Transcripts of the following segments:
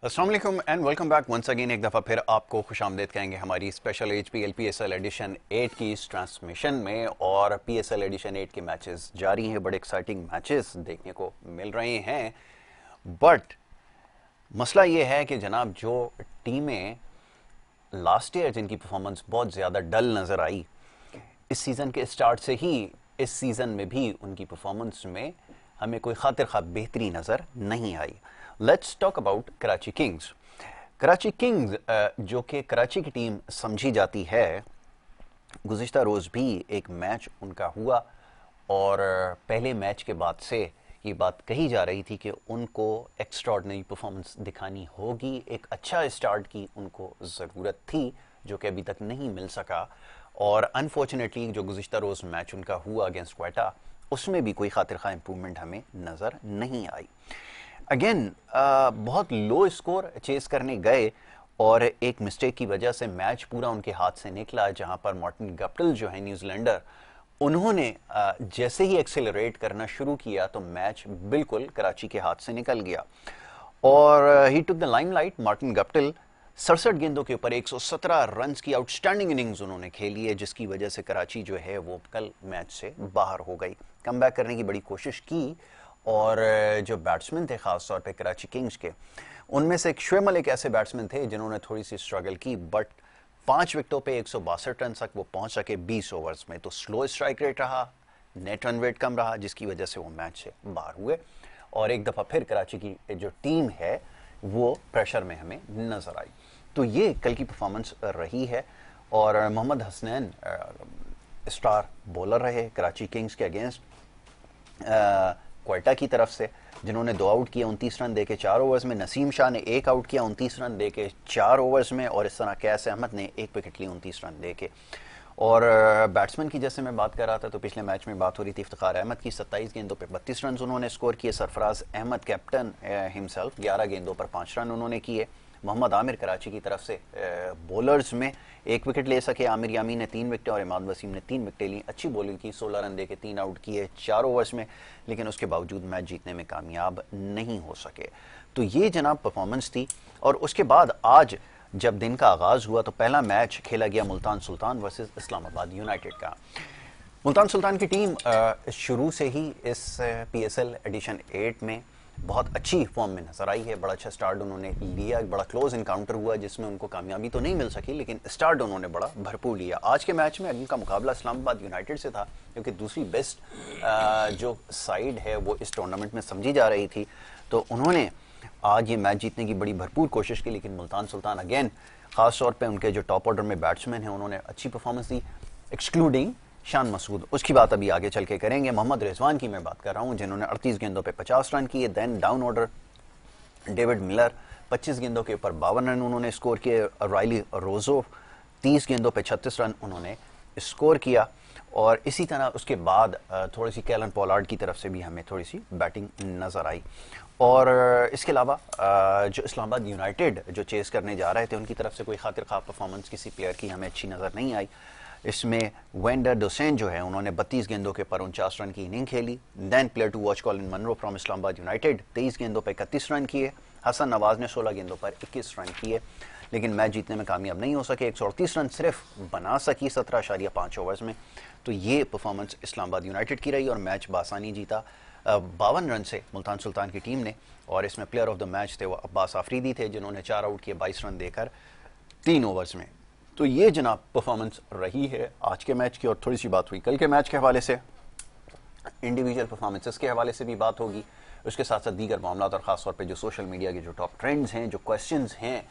अस्सलाम वालेकुम and welcome back once again. एक दफ़ा फिर आपको खुशामदीद कहेंगे हमारी स्पेशल HPL PSL एडिशन 8 की इस ट्रांसमिशन में। और PSL एडिशन 8 के मैचेस जारी हैं, बड़े एक्साइटिंग मैचेस देखने को मिल रहे हैं। बट मसला ये है कि जनाब, जो टीमें लास्ट ईयर जिनकी परफॉर्मेंस बहुत ज़्यादा डल नज़र आई, इस सीज़न के स्टार्ट से ही इस सीज़न में भी उनकी परफॉर्मेंस में हमें कोई खातिर खा बेहतरी नज़र नहीं आई। Let's talk about Karachi kings. Karachi kings जो कि कराची की टीम समझी जाती है, गुज़िश्ता रोज़ भी एक मैच उनका हुआ और पहले मैच के बाद से ये बात कही जा रही थी कि उनको एक्स्ट्राऑर्डिनरी परफॉर्मेंस दिखानी होगी। एक अच्छा स्टार्ट की उनको ज़रूरत थी जो कि अभी तक नहीं मिल सका। और अनफॉर्चुनेटली जो गुज़िश्ता रोज़ मैच उनका हुआ अगेंस्ट क्वेटा, उसमें भी कोई खातिर खा इंप्रूवमेंट हमें नज़र नहीं आई। अगेन बहुत लो स्कोर चेस करने गए और एक मिस्टेक की वजह से मैच पूरा उनके हाथ से निकला, जहां पर मार्टिन गप्टिल जो है न्यूजीलैंडर, उन्होंने जैसे ही एक्सेलरेट करना शुरू किया तो मैच बिल्कुल कराची के हाथ से निकल गया। और he took the limelight. Martin Guptill 67 गेंदों के ऊपर 117 रन की आउटस्टैंडिंग इनिंग्स उन्होंने खेली है, जिसकी वजह से कराची जो है वो कल मैच से बाहर हो गई। कम बैक करने की बड़ी कोशिश की और जो बैट्समैन थे खास तौर पे कराची किंग्स के, उनमें से एक शुएब मलिक ऐसे बैट्समैन थे जिन्होंने थोड़ी सी स्ट्रगल की, बट 5 विकेटों पे 162 रन तक वो पहुंच सके 20 ओवर्स में। तो स्लो स्ट्राइक रेट रहा, नेट रन रेट कम रहा, जिसकी वजह से वो मैच से बाहर हुए। और एक दफ़ा फिर कराची की जो टीम है वो प्रेशर में हमें नज़र आई। तो ये कल की परफॉर्मेंस रही है। और मोहम्मद हसनैन स्टार बॉलर रहे कराची किंग्स के अगेंस्ट क्वेटा की तरफ से, जिन्होंने 2 आउट किए 29 रन देके 4 ओवर्स में। नसीम शाह ने 1 आउट किया 29 रन देके 4 ओवर्स में। और इस तरह कैस अहमद ने 1 विकेट ली 29 रन देके। और बैट्समैन की जैसे मैं बात कर रहा था तो पिछले मैच में बात हो रही थी इफ्तिखार अहमद की। 27 गेंदों पे 32 रन उन्होंने स्कोर किए। सरफराज अहमद कैप्टन हिमसेल्फ 11 गेंदों पर 5 रन उन्होंने किए। मोहम्मद आमिर कराची की तरफ से बॉलर्स में 1 विकेट ले सके। आमिर यामी ने 3 विकेटें और इमाद वसीम ने 3 विकेटें ली। अच्छी बॉलिंग की, 16 रन देके 3 आउट किए 4 ओवर्स में, लेकिन उसके बावजूद मैच जीतने में कामयाब नहीं हो सके। तो ये जनाब परफॉर्मेंस थी। और उसके बाद आज जब दिन का आगाज हुआ तो पहला मैच खेला गया मुल्तान सुल्तान वर्सेस इस्लामाबाद यूनाइटेड का। मुल्तान सुल्तान की टीम शुरू से ही इस PSL एडिशन 8 में बहुत अच्छी फॉर्म में नजर आई है। बड़ा अच्छा स्टार्ट उन्होंने लिया, बड़ा क्लोज इनकाउंटर हुआ जिसमें उनको कामयाबी तो नहीं मिल सकी, लेकिन स्टार्ट उन्होंने बड़ा भरपूर लिया। आज के मैच में उनका मुकाबला इस्लामाबाद यूनाइटेड से था, क्योंकि दूसरी बेस्ट जो साइड है वो इस टूर्नामेंट में समझी जा रही थी। तो उन्होंने आज ये मैच जीतने की बड़ी भरपूर कोशिश की, लेकिन मुल्तान सुल्तान अगेन खास तौर पे उनके जो टॉप ऑर्डर में बैट्समैन हैं उन्होंने अच्छी परफॉर्मेंस दी, एक्सक्लूडिंग शान मसूद। उसकी बात अभी आगे चल के करेंगे। मोहम्मद रिजवान की मैं बात कर रहा हूं, जिन्होंने 38 गेंदों पे 50 रन किए। Then down order David Miller 25 गेंदों के ऊपर 52 रन उन्होंने स्कोर किए। राइली रोजो 30 गेंदों पे 36 रन उन्होंने स्कोर किया। और इसी तरह उसके बाद थोड़ी सी कैलन पोलार्ड की तरफ से भी हमें थोड़ी सी बैटिंग नज़र आई। और इसके अलावा जो इस्लामाबाद यूनाइटेड जो चेस करने जा रहे थे, उनकी तरफ से कोई खातिर खा परफॉर्मेंस किसी प्लेयर की हमें अच्छी नज़र नहीं आई। इसमें वेंडर डोसेन जो है उन्होंने 32 गेंदों के पर 49 रन की इनिंग खेली। Then player to watch Colin Munro from Islamabad United 23 गेंदों पर 31 रन किए। हसन नवाज ने 16 गेंदों पर 21 रन किए, लेकिन मैच जीतने में कामयाब नहीं हो सके। 138 रन सिर्फ बना सकी 17.5 ओवर्स में। तो ये परफॉर्मेंस इस्लामाबाद यूनाइटेड की रही और मैच बासानी जीता 52 रन से मुल्तान सुल्तान की टीम ने। और इसमें प्लेयर ऑफ द मैच थे वो अब्बास आफरीदी थे, जिन्होंने 4 आउट किए 22 रन देकर 3 ओवर्स में। तो ये जनाब परफॉर्मेंस रही है आज के मैच की। और थोड़ी सी बात हुई कल के मैच के हवाले से, इंडिविजुअल परफॉर्मेंसेस के हवाले से भी बात होगी। उसके साथ साथ दीगर मामला और ख़ासतौर पर जो सोशल मीडिया के जो टॉप ट्रेंड्स हैं, जो क्वेश्चंस हैं,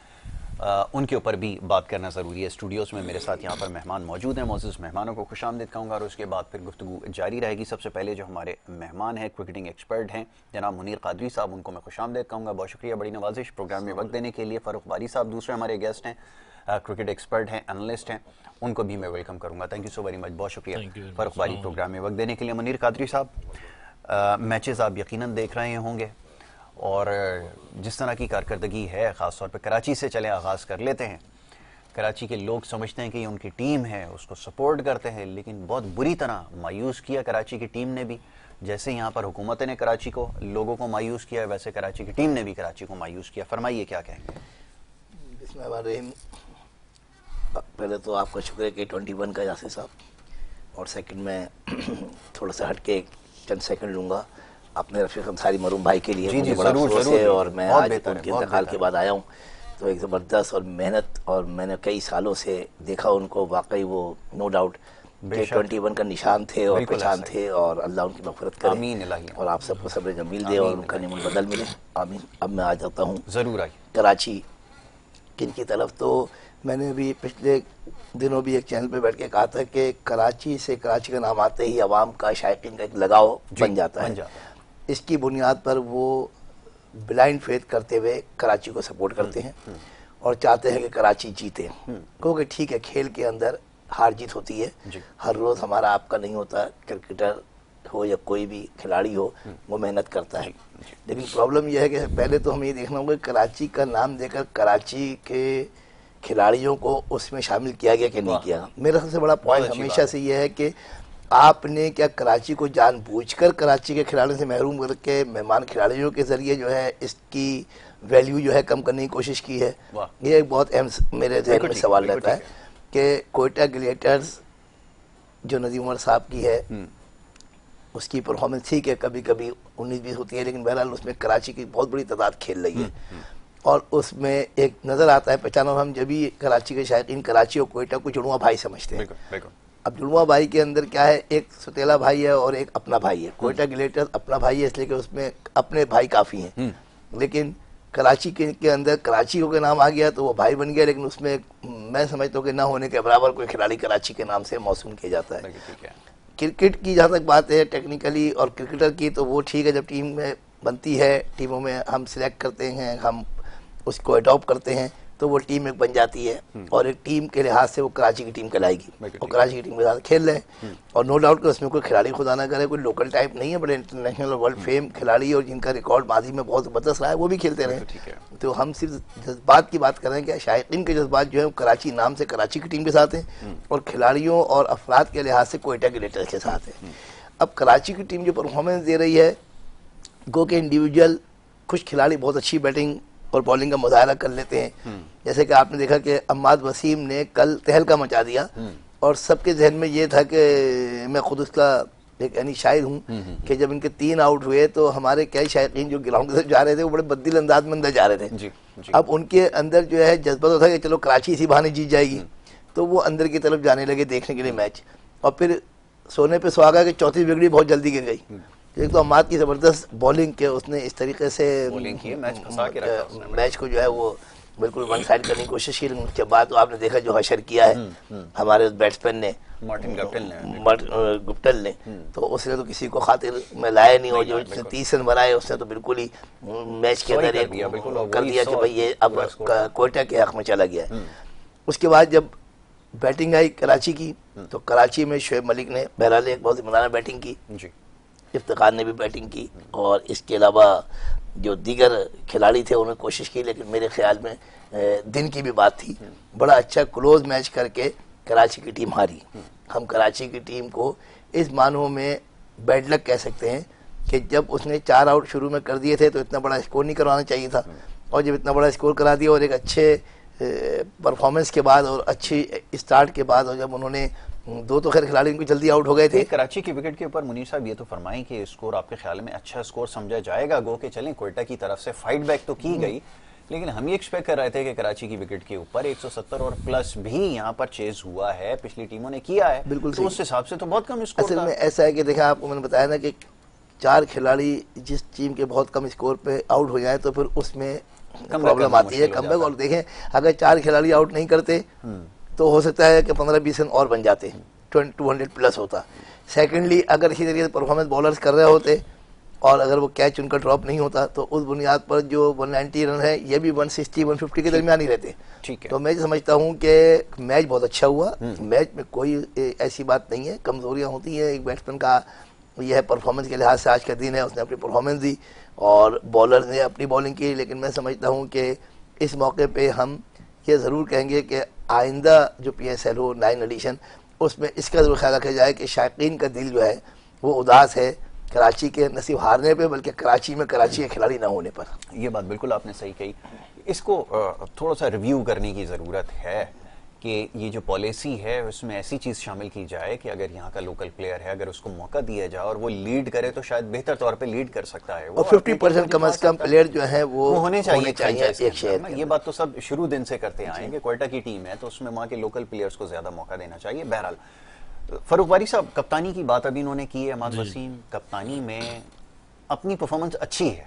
उनके ऊपर भी बात करना ज़रूरी है। स्टूडियोज़ में मेरे साथ यहाँ पर मेहमान मौजूद हैं। मौजूद मेहमानों को खुशामदीद कहूँगा और उसके बाद फिर गुफ्तगू जारी रहेगी। सबसे पहले जो हमारे मेहमान हैं, क्रिकेटिंग एक्सपर्ट हैं जनाब मुनीर कादरी साहब, उनको मैं खुशामदीद कहूँगा। बहुत शुक्रिया, बड़ी नवाजिश प्रोग्राम में वक्त देने के लिए। फ़ारूक बारी साहब दूसरे हमारे गेस्ट हैं, क्रिकेट एक्सपर्ट हैं, एनालिस्ट हैं, उनको भी मैं वेलकम करूँगा। Thank you so very much, बहुत शुक्रिया फ़ारूक बारी प्रोग्राम में वक्त देने के लिए। मुनीर कादरी साहब, मैचेस आप यकीनन देख रहे होंगे और जिस तरह की कारकर्दगी है, ख़ास तौर पे कराची से चले आगाज़ कर लेते हैं। कराची के लोग समझते हैं कि ये उनकी टीम है, उसको सपोर्ट करते हैं, लेकिन बहुत बुरी तरह मायूस किया कराची की टीम ने भी। जैसे यहाँ पर हुकूमत ने कराची को, लोगों को मायूस किया है, वैसे कराची की टीम ने भी कराची को मायूस किया। फरमाइए क्या कहेंगे। बिस्मिल्लाहिर्रहमानिर्रहीम। पहले तो आपका शुक्र है कि 21 का यासिर साहब, और सेकंड में थोड़ा सा हट के चंद सेकंड लूँगा अपने रफीक अंसारी मरूम भाई के लिए। मुझे बड़ा अफसोस है और मैं आज उनके इंतकाल के बाद आया हूँ, तो एक ज़बरदस्त और मेहनत, और मैंने कई सालों से देखा उनको, वाकई वो नो डाउट कि 21 का निशान थे और पहचान थे, और अल्लाह उनकी मग़फ़िरत करे और आप सबको सब्र जमील दे और उनका निमन बदल मिले, आमीन। अब मैं आ जाता हूँ ज़रूर आइए कराची किन की तरफ। तो मैंने भी पिछले दिनों भी एक चैनल पे बैठ के कहा था कि कराची से, कराची का नाम आते ही अवाम का, शायकीन का एक लगाव बन जाता है। इसकी बुनियाद पर वो ब्लाइंड फेथ करते हुए कराची को सपोर्ट करते हैं और चाहते हैं कि कराची जीते, क्योंकि ठीक है खेल के अंदर हार जीत होती है, हर रोज़ हमारा आपका नहीं होता, क्रिकेटर हो या कोई भी खिलाड़ी हो वो मेहनत करता है। लेकिन प्रॉब्लम यह है कि पहले तो हमें ये देखना होगा कराची का नाम देकर कराची के खिलाड़ियों को उसमें शामिल किया गया कि नहीं किया। मेरा सबसे बड़ा पॉइंट हमेशा से यह है कि आपने क्या कराची को जानबूझकर कराची के खिलाड़ियों से महरूम करके मेहमान खिलाड़ियों के जरिए जो है इसकी वैल्यू जो है कम करने की कोशिश की है। ये एक बहुत अहम मेरे ज़हन में सवाल रहता है कि कोयटा ग्लेडिएटर्स जो नदीम उमर साहब की है उसकी परफॉर्मेंस ठीक है, कभी कभी 19-20 होती है, लेकिन बहरहाल उसमें कराची की बहुत बड़ी तादाद खेल रही है और उसमें एक नज़र आता है पहचानो। हम जब भी कराची के शायकीन कराची और कोयटा को जुड़वा भाई समझते हैं। अब जुड़वा भाई के अंदर क्या है, एक सौतेला भाई है और एक अपना भाई है। कोयटा ग्लेडिएटर्स अपना भाई है इसलिए कि उसमें अपने भाई काफ़ी हैं, लेकिन कराची के अंदर कराची हो के नाम आ गया तो वो भाई बन गया, लेकिन उसमें मैं समझता हूँ कि ना होने के बराबर कोई खिलाड़ी कराची के नाम से मौसूम किया जाता है। क्रिकेट की जहाँ तक बात है टेक्निकली और क्रिकेटर की, तो वो ठीक है, जब टीम में बनती है, टीमों में हम सिलेक्ट करते हैं, हम उसको अडॉप्ट करते हैं तो वो टीम एक बन जाती है और एक टीम के लिहाज से वो कराची की टीम कहलाएगी और कराची की टीम के साथ खेल रहे हैं। और नो डाउट कि उसमें कोई खिलाड़ी खुदा ना करे, कोई लोकल टाइप नहीं है, बड़े इंटरनेशनल और वर्ल्ड फेम खिलाड़ी और जिनका रिकॉर्ड माजी में बहुत ज़बरदस्त रहा है वो भी खेलते रहे। तो हम सिर्फ जज्बात की बात कर रहे हैं कि शायकीन के जज्बात जो है कराची नाम से कराची की टीम के साथ हैं और खिलाड़ियों और अफराद के लिहाज से कोयटा ग्लेडिएटर्स के साथ है। अब कराची की टीम जो परफॉर्मेंस दे रही है, गो के इंडिविजुअल कुछ खिलाड़ी बहुत अच्छी बैटिंग और बॉलिंग का मुजाहरा कर लेते हैं, जैसे कि आपने देखा कि अम्माद वसीम ने कल तहलका मचा दिया और सबके जहन में ये था कि मैं खुद उसका एक यानी शायर हूँ कि जब इनके 3 आउट हुए तो हमारे कई शायकीन जो ग्राउंड से जा रहे थे वो बड़े बददिल अंदाज में अंदर जा रहे थे। जी। अब उनके अंदर जो है जज्बा तो था कि चलो कराची इसी बहाने जीत जाएगी, तो वो अंदर की तरफ जाने लगे देखने के लिए मैच, और फिर सोने पे सुहागा कि चौथी विकेट बहुत जल्दी गिर गई। एक तो अम्माद की ज़बरदस्त बॉलिंग के उसने इस तरीके से मैच को जो है वो बिल्कुल वन साइड करने की कोशिश की, लेकिन उसके बाद तो आपने देखा जो हशर किया है हमारे उस बैट्समैन ने मार्टिन गुप्टिल ने, तो उसने तो किसी को खातिर में लाया नहीं, और जो 30 रन बनाए उसने तो बिल्कुल ही मैच के अंदर कर दिया कि भाई ये अब कोयटा के हक में चला गया है। उसके बाद जब बैटिंग आई कराची की तो कराची में शोएब मलिक ने बहरहाल एक बहुत ईमानदार बैटिंग की, इफ्तिखार ने भी बैटिंग की, और इसके अलावा जो दीगर खिलाड़ी थे उन्होंने कोशिश की, लेकिन मेरे ख्याल में दिन की भी बात थी, बड़ा अच्छा क्लोज मैच करके कराची की टीम हारी। हम कराची की टीम को इस मानों में बैड लक कह सकते हैं कि जब उसने 4 आउट शुरू में कर दिए थे तो इतना बड़ा स्कोर नहीं करवाना चाहिए था, और जब इतना बड़ा स्कोर करा दिया और एक अच्छे परफॉर्मेंस के बाद और अच्छी स्टार्ट के बाद, और जब उन्होंने 2 तो खैर खिलाड़ी उनको जल्दी आउट हो गए थे। कराची की विकेट के ऊपर मुनीर साहब ये तो फरमाएं कि स्कोर आपके ख्याल में अच्छा स्कोर समझा जाएगा, गो के चलें कोयटा की तरफ से फाइट बैक तो की गई, लेकिन हम ये एक्सपेक्ट कर रहे थे कि कराची की विकेट के ऊपर 170 और प्लस भी यहाँ पर चेज हुआ है, पिछली टीमों ने किया है, बिल्कुल तो उस हिसाब से तो बहुत कम स्कोर। असल में ऐसा है कि देखा आपको मैंने बताया ना कि 4 खिलाड़ी जिस टीम के बहुत कम स्कोर पे आउट हो जाए तो फिर उसमें प्रॉब्लम आती है, कमबैक। और देखें अगर 4 खिलाड़ी आउट नहीं करते तो हो सकता है कि 15-20 रन और बन जाते, 200 प्लस होता। सेकेंडली अगर इसी तरीके से परफॉर्मेंस बॉलर्स कर रहे होते और अगर वो कैच उनका ड्रॉप नहीं होता तो उस बुनियाद पर जो 190 रन है ये भी 160-150 के दरमियान ही रहते। ठीक है, तो मैं समझता हूँ कि मैच बहुत अच्छा हुआ, मैच में कोई ऐसी बात नहीं है, कमजोरियाँ होती हैं एक बैट्समैन का, यह है परफॉर्मेंस के लिहाज से आज का दिन है, उसने अपनी परफॉर्मेंस दी और बॉलर ने अपनी बॉलिंग की, लेकिन मैं समझता हूँ कि इस मौके पर हम ये ज़रूर कहेंगे कि आइंदा जो PSL हो 9 एडिशन उसमें इसका जरूर ख्याल रखा जाए कि शायकीन का दिल जो है वो उदास है कराची के नसीब हारने पे, बल्कि कराची में कराची के खिलाड़ी ना होने पर। ये बात बिल्कुल आपने सही कही। इसको थोड़ा सा रिव्यू करने की ज़रूरत है कि ये जो पॉलिसी है उसमें ऐसी चीज़ शामिल की जाए कि अगर यहाँ का लोकल प्लेयर है, अगर उसको मौका दिया जाए और वो लीड करे तो शायद बेहतर तौर पे लीड कर सकता है। और 50% कम से कम प्लेयर जो है वो होने चाहिए एक शहर में। ये बात तो सब शुरू दिन से करते आएंगे। क्वेटा की टीम है तो उसमें वहाँ के लोकल प्लेयर्स को ज़्यादा मौका देना चाहिए। बहरहाल फरूक बारी साहब, कप्तानी की बात अभी इन्होंने की है। अहमद वसीम कप्तानी में अपनी परफॉर्मेंस अच्छी है,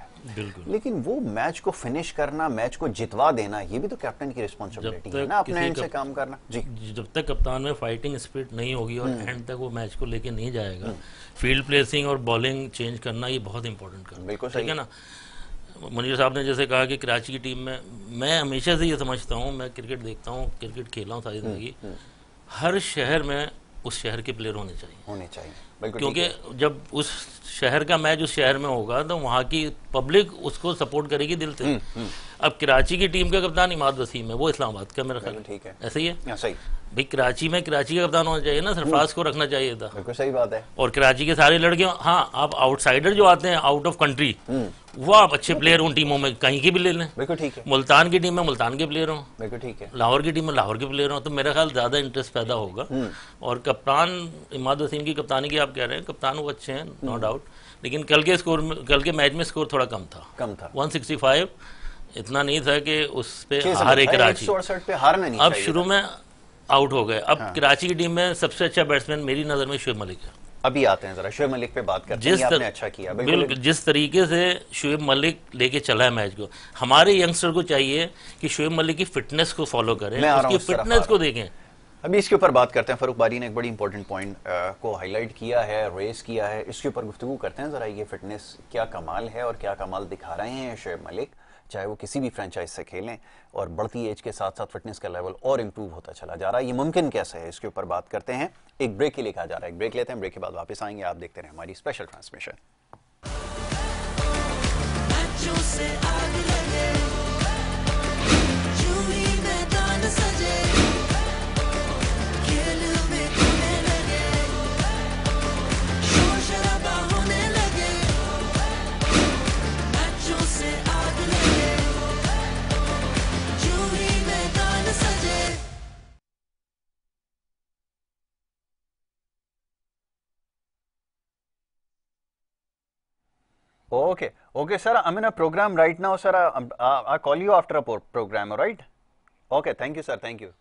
लेकिन वो मैच को फिनिश करना, मैच को जितवा देना, ये भी तो कैप्टन की रिस्पॉन्सिबिलिटी है ना, अपने एंड से काम करना। जी, जब तक कप्तान में फाइटिंग स्पिरिट नहीं होगी और एंड तक वो मैच को लेके नहीं जाएगा, फील्ड प्लेसिंग और बॉलिंग चेंज करना ये बहुत इंपॉर्टेंट करना। बिल्कुल ठीक है ना। मुनीर साहब ने जैसे कहा कि कराची की टीम में, मैं हमेशा से ये समझता हूँ, मैं क्रिकेट देखता हूँ, क्रिकेट खेला हूँ सारी जिंदगी, हर शहर में उस शहर के प्लेयर होने चाहिए। क्योंकि जब उस शहर का मैच उस शहर में होगा तो वहाँ की पब्लिक उसको सपोर्ट करेगी दिल से। अब कराची की टीम का कप्तान इमाद वसीम है, वो इस्लामाबाद का मेरा ख्याल ठीक है, ऐसा ही है। सही भाई कराची में कराची का कप्तान होना चाहिए ना, सरफराज को रखना चाहिए था। बिल्कुल सही बात है। और कराची के सारे लड़के, हाँ, आप आउटसाइडर जो आते हैं आउट ऑफ कंट्री, वो आप अच्छे प्लेयर उन टीमों में कहीं के भी ले लें। बिल्कुल ठीक है। मुल्तान की टीम में मुल्तान के प्लेयर हों, बिल्कुल ठीक है। लाहौर की टीम में लाहौर के प्लेयर हों, तो मेरा ख्याल ज़्यादा इंटरेस्ट पैदा होगा। और कप्तान इमाद वसीम की कप्तानी की आप कह रहे हैं, कप्तान वो अच्छे हैं नो डाउट, लेकिन कल के मैच में स्कोर थोड़ा कम था 165, इतना नहीं था कि उस पर हारे कराची। अब शुरू में आउट हो गए। अब कराची की टीम में सबसे अच्छा बैट्समैन मेरी नज़र में शुएब मलिक है। अभी आते हैं जरा शुएब मलिक पे बात करते हैं। आपने अच्छा किया, बिल्कुल जिस तरीके से शुएब मलिक लेके चला है मैच को, हमारे यंगस्टर को चाहिए कि शुएब मलिक की फिटनेस को फॉलो करें, उसकी फिटनेस को देखें। अभी इसके ऊपर बात करते हैं। फरूक बारी ने एक बड़ी इंपॉर्टेंट पॉइंट को हाईलाइट किया है, रेस किया है, इसके ऊपर गुफ्तगू करते हैं जरा। ये फिटनेस क्या कमाल है और क्या कमाल दिखा रहे हैं शुएब मलिक, चाहे वो किसी भी फ्रेंचाइज से खेलें, और बढ़ती एज के साथ साथ फिटनेस का लेवल और इम्प्रूव होता चला जा रहा है। ये मुमकिन कैसे है, इसके ऊपर बात करते हैं। एक ब्रेक के लिए कहा जा रहा है, एक ब्रेक लेते हैं, ब्रेक के बाद वापस आएंगे। आप देखते रहे हमारी special transmission. Okay, sir. I'm in a program right now, sir. I'll call you after a program, all right? Okay, thank you, sir. Thank you.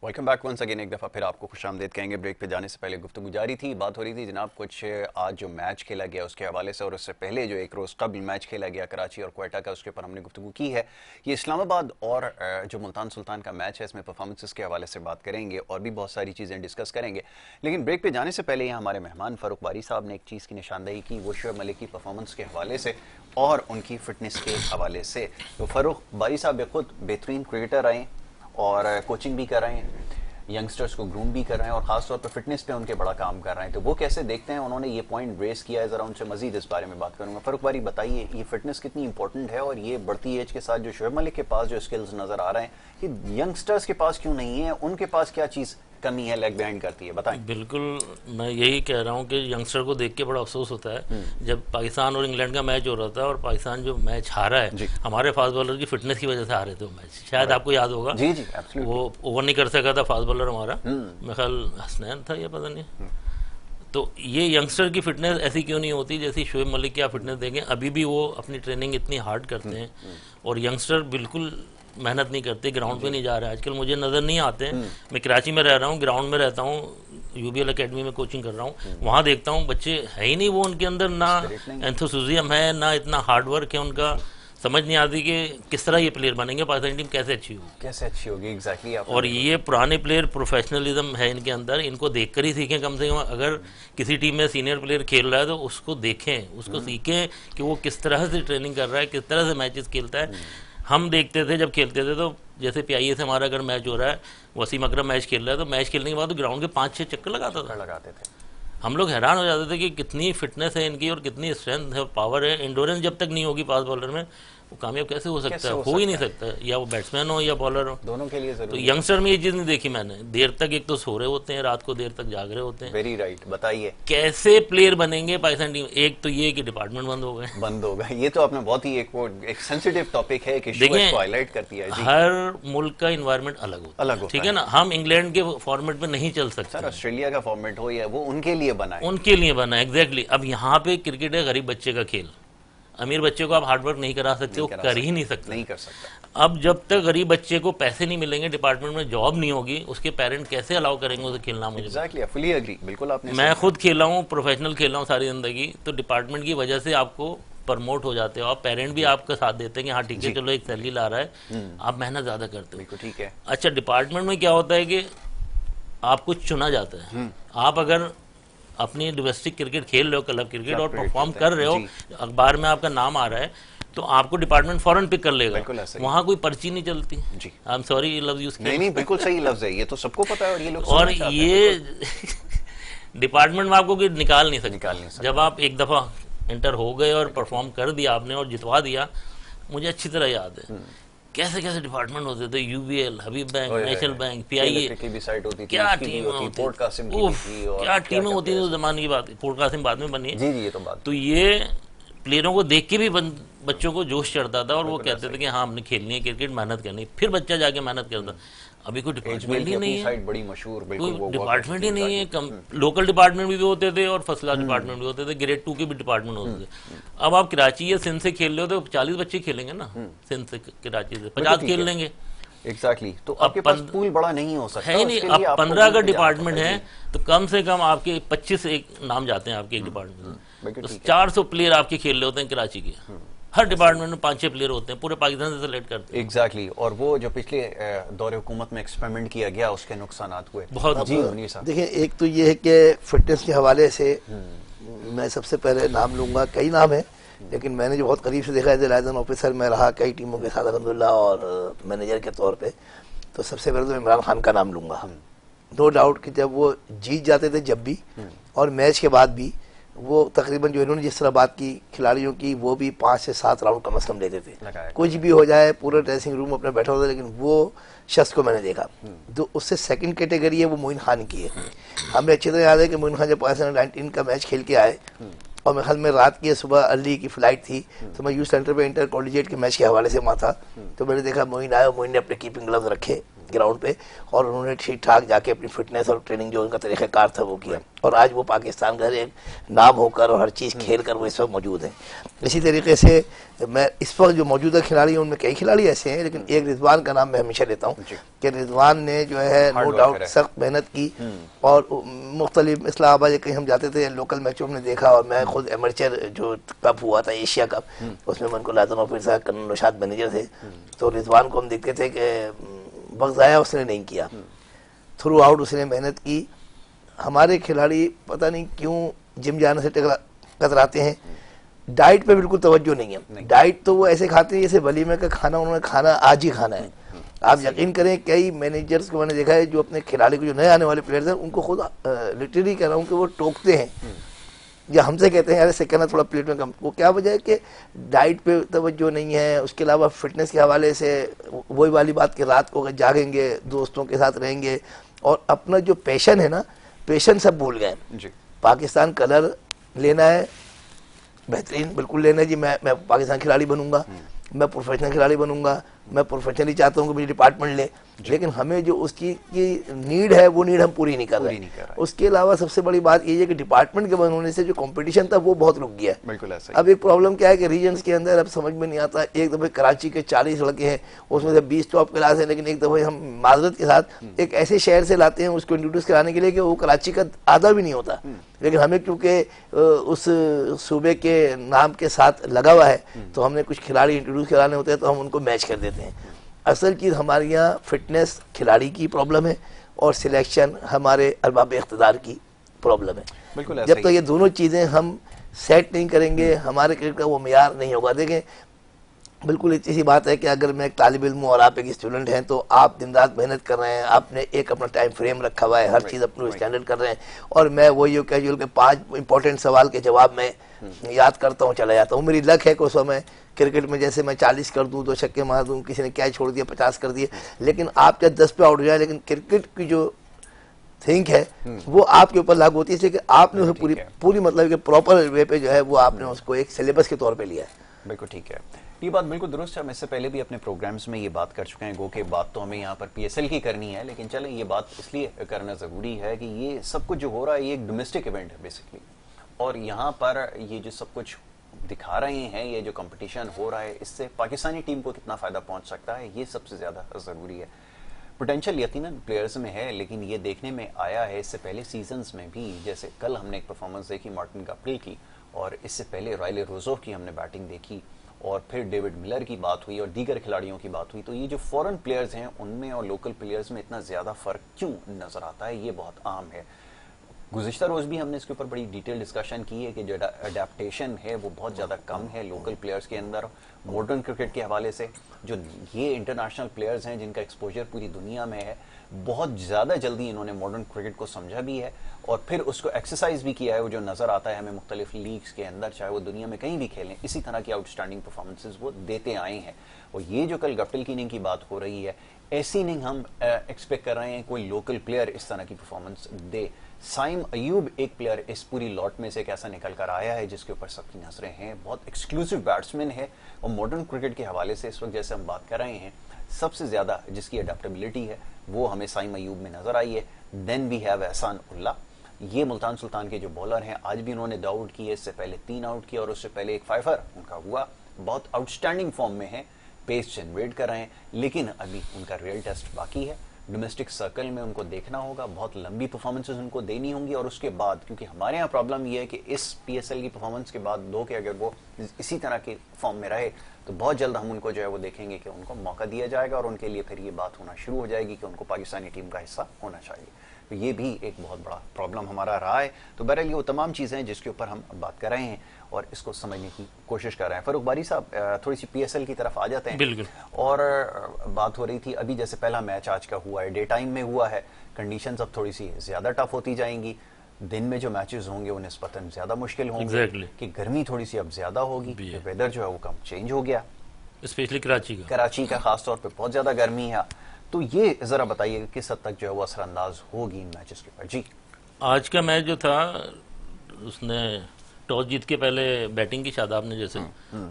Welcome back once again. एक दफ़ा फिर आपको खुशामदीद कहेंगे। ब्रेक पे जाने से पहले गुफ्तगू जारी थी, बात हो रही थी जनाब कुछ आज जो मैच खेला गया उसके हवाले से, और उससे पहले जो एक रोज़ कबल मैच खेला गया कराची और क्वेटा का, उसके ऊपर हमने गुफ्तगू की है। ये इस्लामाबाद और जो मुल्तान सुल्तान का मैच है, इसमें परफॉर्मेंसेस के हवाले से बात करेंगे और भी बहुत सारी चीज़ें डिस्कस करेंगे। लेकिन ब्रेक पे जाने से पहले यहाँ हमारे मेहमान फ़रूक बारी साहब ने एक चीज़ की निशानदेही की, वो शुएब मलिक की परफॉर्मेंस के हवाले से और उनकी फ़िटनेस के हवाले से। तो फ़रूक बारी साहब खुद बेहतरीन क्रिकेटर आए और कोचिंग भी कर रहे हैं, यंगस्टर्स को ग्रूम भी कर रहे हैं और खासतौर पर फिटनेस पे उनके बड़ा काम कर रहे हैं। तो वो कैसे देखते हैं, उन्होंने ये पॉइंट रेस किया है, ज़रा उनसे मजीद इस बारे में बात करूंगा। फरूक बारी बताइए, ये फिटनेस कितनी इंपॉर्टेंट है और ये बढ़ती एज के साथ जो शुएब मलिक के पास जो स्किल्स नज़र आ रहे हैं, ये यंगस्टर्स के पास क्यों नहीं है, उनके पास क्या चीज़ कमी है, लैग बिहाइंड करती है, बताएं। बिल्कुल, मैं यही कह रहा हूँ कि यंगस्टर को देख के बड़ा अफसोस होता है। जब पाकिस्तान और इंग्लैंड का मैच हो रहा था और पाकिस्तान जो मैच हारा है, हमारे फास्ट बॉलर की फिटनेस की वजह से हारे थे वो मैच, शायद आपको याद होगा। जी, वो ओवर नहीं कर सका था फास्ट बॉलर हमारा, मेरा ख्याल हसनैन था या पता नहीं। तो ये यंगस्टर की फिटनेस ऐसी क्यों नहीं होती जैसी शुएब मलिक की आप फिटनेस देखें, अभी भी वो अपनी ट्रेनिंग इतनी हार्ड करते हैं और यंगस्टर बिल्कुल मेहनत नहीं करते, ग्राउंड पे नहीं जा रहे हैं आजकल, मुझे नज़र नहीं आते हैं। मैं कराची में रह रहा हूँ, ग्राउंड में रहता हूँ, यूबीएल एकेडमी में कोचिंग कर रहा हूँ, वहाँ देखता हूँ बच्चे है ही नहीं, वो उनके अंदर ना एंथुसियाज्म है, ना इतना हार्ड वर्क है उनका, समझ नहीं आती कि किस तरह ये प्लेयर बनेंगे, पाकिस्तानी टीम कैसे अच्छी होगी एग्जैक्टली। और ये पुराने प्लेयर प्रोफेशनलिज्म है इनके अंदर, इनको देखकर ही सीखें कम से कम। अगर किसी टीम में सीनियर प्लेयर खेल रहा है तो उसको देखें, उसको सीखें कि वो किस तरह से ट्रेनिंग कर रहा है, किस तरह से मैचेस खेलता है। हम देखते थे जब खेलते थे तो जैसे PIA से हमारा अगर मैच हो रहा है, वसीम अकरम मैच खेल रहा है, तो मैच खेलने के बाद तो ग्राउंड के 5-6 चक्कर लगाते थे। हम लोग हैरान हो जाते थे कि कितनी फिटनेस है इनकी और कितनी स्ट्रेंथ है, पावर है। इंडोरेंस जब तक नहीं होगी फास्ट बॉलर में, वो कामयाब कैसे हो सकता है? हो ही नहीं सकता, या वो बैट्समैन हो या बॉलर हो, दोनों के लिए तो यंगस्टर में ये चीज़ नहीं देखी मैंने। देर तक एक तो सो रहे होते हैं, रात को देर तक जाग रहे होते हैं। वेरी राइट, बताइए कैसे प्लेयर बनेंगे पाकिस्तान टीम? एक तो ये कि डिपार्टमेंट बंद हो गए। ये तो आपने बहुत ही एक सेंसिटिव टॉपिक है कि शो इसको हाईलाइट करती है। हर मुल्क का इन्वायरमेंट अलग होता, ठीक है ना। हम इंग्लैंड के फॉर्मेट में नहीं चल सकते सर, ऑस्ट्रेलिया का फॉर्मेट हो या वो उनके लिए बना है, उनके लिए बना है एग्जैक्टली। अब यहाँ पे क्रिकेट है गरीब बच्चे का खेल, अमीर बच्चे को आप हार्डवर्क नहीं करा सकते, वो कर ही नहीं सकते, नहीं कर सकता। अब जब तक गरीब बच्चे को पैसे नहीं मिलेंगे, डिपार्टमेंट में जॉब नहीं होगी, उसके पेरेंट कैसे अलाउ करेंगे उसे खेलना? मुझे एग्जैक्टली, फुली एग्री, बिल्कुल आपने। मैं खुद खेला हूँ, प्रोफेशनल खेला हूँ सारी जिंदगी, तो डिपार्टमेंट की वजह से आपको प्रमोट हो जाते हो, आप पेरेंट भी आपका साथ देते हैं कि हाँ ठीक है चलो एक सैलरी ला रहा है, आप मेहनत ज्यादा करते हो, ठीक है। अच्छा, डिपार्टमेंट में क्या होता है कि आपको चुना जाता है। आप अगर अपनी डोमेस्टिक क्रिकेट खेल रहे हो, क्लब क्रिकेट, और परफॉर्म कर रहे हो, अखबार में आपका नाम आ रहा है, तो आपको डिपार्टमेंट फौरन पिक कर लेगा। वहाँ कोई पर्ची नहीं चलती। आई एम सॉरी ये लफ्ज यूज किया। नहीं, बिल्कुल सही लफ्ज है, ये तो सबको पता है और ये लोग और ये डिपार्टमेंट में आपको निकाल नहीं सकते। जब आप एक दफा एंटर हो गए और परफॉर्म कर दिया आपने और जितवा दिया, मुझे अच्छी तरह याद है कैसे कैसे डिपार्टमेंट होते थे, UBL, हबीब बैंक, नेशनल बैंक, PIA, क्या टीम होती, क्या टीमें होती थी उस जमाने की बात। पोर्ट कासिम बाद में बनी है, ये तो बात। तो ये प्लेयरों को देख के भी बच्चों को जोश चढ़ता था और वो कहते थे कि हाँ हमने खेलनी है क्रिकेट, मेहनत करनी। फिर बच्चा जाके मेहनत करता। अभी कोई डिपार्टमेंट ही नहीं है, बड़ी मशहूर, कोई डिपार्टमेंट ही नहीं है। लोकल डिपार्टमेंट भी होते थे और फर्स्ट क्लास डिपार्टमेंट भी होते थे, ग्रेड 2 के भी डिपार्टमेंट होते थे। अब आप कराची या सिंध से खेल रहे हो तो 40 बच्चे खेलेंगे ना, सिंध से कराची से 50 खेल लेंगे। एग्जैक्टली, तो आपके पास पूल बड़ा नहीं हो सकता है नहीं। अब 15 अगर डिपार्टमेंट है तो कम से कम आपके 25 एक नाम जाते हैं आपके एक डिपार्टमेंट। तो 400 प्लेयर आपके खेल रहे होते हैं कराची के। हर डिपार्टमेंट में 5-6 प्लेयर होते हैं, पूरे पाकिस्तान से सिलेक्ट करते हैं। एग्जैक्टली, और वो जो पिछले दौरे हुकूमत में एक्सपेरिमेंट किया गया उसके नुकसानात हुए बहुत। जी मुनीर साहब, देखिए, एक तो ये है कि फिटनेस के हवाले से मैं सबसे पहले नाम लूंगा, कई नाम है लेकिन मैंने जो बहुत करीब से देखा है, लाइजन ऑफिसर में रहा कई टीमों के साथ अल्हम्दुलिल्लाह और मैनेजर के तौर पे, तो सबसे पहले तो इमरान खान का नाम लूंगा। नो डाउट कि जब वो जीत जाते थे जब भी और मैच के बाद भी, वो तकरीबन जो इन्होंने जिस तरह बात की खिलाड़ियों की, वो भी 5 से 7 राउंड कम से कम लेते थे। कुछ भी हो जाए पूरा ड्रेसिंग रूम अपने बैठा होता, लेकिन वो शख्स को मैंने देखा। जो उससे सेकंड कैटेगरी है वो मोइन खान की है। हमें अच्छी तरह याद है कि मोइन खान जब पाकिस्तान 19 का मैच खेल के आए और मेरे ख्याल में रात की सुबह अर्ली की फ्लाइट थी, तो मैं यूथ सेंटर पे इंटर कॉलेजिएट के मैच के हवाले से वहाँ था, तो मैंने देखा मोइन आया, मोइन ने अपने कीपिंग ग्लव्स रखे ग्राउंड पे और उन्होंने ठीक ठाक जाके अपनी फिटनेस और ट्रेनिंग जो उनका तरीक़ाकार था वो किया, और आज वो पाकिस्तान का एक नाम होकर और हर चीज़ खेल कर वो इस वक्त मौजूद है। इसी तरीके से मैं इस वक्त जो मौजूदा खिलाड़ी हैं उनमें कई खिलाड़ी ऐसे हैं, लेकिन एक रिजवान का नाम मैं हमेशा लेता हूँ कि रिजवान ने जो है नो डाउट सख्त मेहनत की और मुख्तलिफ इस्लामाबाद कहीं हम जाते थे लोकल मैचों में देखा, और मैं खुद एमर्चर जो कप हुआ था एशिया कप, उसमें मैं उनको लाजन ऑफिर साहब कर्नल नौशाद मैनेजर थे, तो रिजवान को हम देखते थे कि वक्त ज़ाया उसने नहीं किया, थ्रू आउट उसने मेहनत की। हमारे खिलाड़ी पता नहीं क्यों जिम जाने से कतराते हैं, डाइट पे बिल्कुल तवज्जो नहीं है। डाइट तो वो ऐसे खाते हैं जैसे वलीमे का खाना उन्होंने खाना आज ही खाना है। आप यकीन करें कई मैनेजर्स को मैंने देखा है जो अपने खिलाड़ी को, जो नए आने वाले प्लेयर्स हैं, उनको खुद लिटरली कह रहा हूँ कि वो टोकते हैं या हमसे कहते हैं यार इससे कहना थोड़ा प्लेट में कम। वो क्या वजह है कि डाइट पे तवज्जो नहीं है। उसके अलावा फिटनेस के हवाले से वही वाली बात कि रात को अगर जागेंगे, दोस्तों के साथ रहेंगे और अपना जो पैशन है ना, पैशन सब भूल गए। पाकिस्तान कलर लेना है, बेहतरीन बिल्कुल लेना है जी, मैं पाकिस्तान खिलाड़ी बनूंगा, मैं प्रोफेशनल खिलाड़ी बनूंगा, मैं प्रोफेशनली चाहता हूँ कि मुझे डिपार्टमेंट ले, लेकिन हमें जो उसकी की नीड है वो नीड हम पूरी नहीं कर रहे। उसके अलावा सबसे बड़ी बात ये है कि डिपार्टमेंट के बंद होने से जो कंपटीशन था वो बहुत रुक गया है। बिल्कुल ऐसा। अब एक प्रॉब्लम क्या है कि रीजन्स के अंदर अब समझ में नहीं आता, एक दफ़े कराची के 40 लड़के हैं, उसमें से 20 टॉप क्लास है, लेकिन एक दफ़े हम माजरत के साथ एक ऐसे शहर से लाते हैं उसको इंट्रोड्यूस कराने के लिए कि वो कराची का आधा भी नहीं होता, लेकिन हमें क्योंकि उस सूबे के नाम के साथ लगा हुआ है तो हमने कुछ खिलाड़ी इंट्रोड्यूस कराने होते हैं तो हम उनको मैच कर देते हैं। असल चीज़ हमारे यहाँ फिटनेस खिलाड़ी की प्रॉब्लम है और सिलेक्शन हमारे अरबाब इख्तिदार की प्रॉब्लम है। बिल्कुल जब तक ये दोनों चीज़ें हम सेट नहीं करेंगे हमारे क्रिकेट का वो मेयार नहीं होगा। देखें, बिल्कुल इतनी सी बात है कि अगर मैं एक तालिब इल्म हूँ और आप एक स्टूडेंट हैं तो आप दिन रात मेहनत कर रहे हैं, आपने एक अपना टाइम फ्रेम रखा हुआ है, हर चीज़ अपने स्टैंडर्ड कर रहे हैं, और मैं वही कैजुअल के 5 इंपॉर्टेंट सवाल के जवाब में याद करता हूँ, चला जाता हूँ। मेरी लक है कि उस समय क्रिकेट में जैसे मैं 40 कर दूँ, 2 छक्के मार दूँ, किसी ने कैच छोड़ दिया 50 कर दिए, लेकिन आप क्या 10 पे आउट हो जाए, लेकिन क्रिकेट की जो थिंक है वो आपके ऊपर लागू होती है, इसलिए कि आपने उसे पूरी मतलब कि प्रॉपर वे पे जो है वो आपने उसको एक सिलेबस के तौर पे लिया है। बिल्कुल ठीक है, ये बात बिल्कुल दुरुस्त है। हम इससे पहले भी अपने प्रोग्राम्स में ये बात कर चुके हैं, गो के बात तो हमें यहाँ पर पीएसएल की करनी है, लेकिन चलें ये बात इसलिए करना ज़रूरी है कि ये सब कुछ जो हो रहा है ये एक डोमेस्टिक इवेंट है बेसिकली, और यहाँ पर ये जो सब कुछ दिखा रहे हैं, ये जो कंपटीशन हो रहा है, इससे पाकिस्तानी टीम को कितना फ़ायदा पहुँच सकता है ये सबसे ज़्यादा ज़रूरी है। पोटेंशियल यकीनन प्लेयर्स में है, लेकिन ये देखने में आया है इससे पहले सीजन्स में भी, जैसे कल हमने एक परफॉर्मेंस देखी मार्टिन गप्टिल की, और इससे पहले राइले रोजोफ की हमने बैटिंग देखी, और फिर डेविड मिलर की बात हुई और दीगर खिलाड़ियों की बात हुई। तो ये जो फॉरेन प्लेयर्स हैं उनमें और लोकल प्लेयर्स में इतना ज़्यादा फ़र्क क्यों नज़र आता है, ये बहुत आम है। गुज़िश्ता रोज़ भी हमने इसके ऊपर बड़ी डिटेल डिस्कशन की है कि जो अडेप्टेशन है वो बहुत ज़्यादा कम है लोकल प्लेयर्स के अंदर मॉडर्न क्रिकेट के हवाले से। जो ये इंटरनेशनल प्लेयर्स हैं जिनका एक्सपोजर पूरी दुनिया में है, बहुत ज़्यादा जल्दी इन्होंने मॉडर्न क्रिकेट को समझा भी है और फिर उसको एक्सरसाइज भी किया है। वो जो नज़र आता है हमें मुख्तलिफ लीग्स के अंदर, चाहे वो दुनिया में कहीं भी खेलें, इसी तरह की आउटस्टैंडिंग परफॉर्मेंसेज वो देते आए हैं। और ये जो कल गप्टिल की इनिंग की बात हो रही है, ऐसी इनिंग हम एक्सपेक्ट कर रहे हैं कोई लोकल प्लेयर इस तरह की परफॉर्मेंस दे। साइम अयूब एक प्लेयर इस पूरी लॉट में से एक ऐसा निकल कर आया है जिसके ऊपर सबकी नजरें हैं, बहुत एक्सक्लूसिव बैट्समैन है, और मॉडर्न क्रिकेट के हवाले से इस वक्त जैसे हम बात कर रहे हैं सबसे ज्यादा जिसकी अडेप्टेबिलिटी है वो हमें साइम अयूब में नजर आई है। देन वी हैव एहसान उल्ला, ये मुल्तान सुल्तान के जो बॉलर हैं, आज भी उन्होंने 2 आउट किए, इससे पहले 3 आउट किए और उससे पहले एक 5 उनका हुआ। बहुत आउटस्टैंडिंग फॉर्म में है, पेस जनरेट कर रहे हैं, लेकिन अभी उनका रियल टेस्ट बाकी है। डोमेस्टिक सर्कल में उनको देखना होगा, बहुत लंबी परफॉर्मेंसेस उनको देनी होंगी, और उसके बाद क्योंकि हमारे यहाँ प्रॉब्लम ये है कि इस पीएसएल की परफॉर्मेंस के बाद 2 के अगर वो इसी तरह के फॉर्म में रहे तो बहुत जल्द हम उनको जो है वो देखेंगे कि उनको मौका दिया जाएगा और उनके लिए फिर ये बात होना शुरू हो जाएगी कि उनको पाकिस्तानी टीम का हिस्सा होना चाहिए। तो ये भी एक बहुत बड़ा प्रॉब्लम हमारा रहा है। तो बहरहाल ये वो तमाम चीज़ें हैं जिसके ऊपर हम बात कर रहे हैं और इसको समझने की कोशिश कर रहे हैं। फरूख बारी साहब, थोड़ी सी पीएसएल की तरफ आ जाते हैं। बिल्कुल। और बात हो रही थी अभी जैसे पहला मैच आज का हुआ है, डे टाइम में हुआ है, कंडीशंस अब थोड़ी सी ज़्यादा टफ होती जाएंगी, दिन में जो मैचेस होंगे वो निस्बतन ज़्यादा मुश्किल होंगे कि गर्मी थोड़ी सी अब ज़्यादा होगी, वेदर जो है वो कम चेंज हो गया, स्पेशली कराची का खास तौर पे बहुत ज़्यादा गर्मी है। तो ये ज़रा बताइए किस हद तक जो है वो असरअंदाज होगी इन मैचेस के ऊपर। जी, आज का मैच जो था उसने टॉस जीत के पहले बैटिंग की शादाब ने जैसे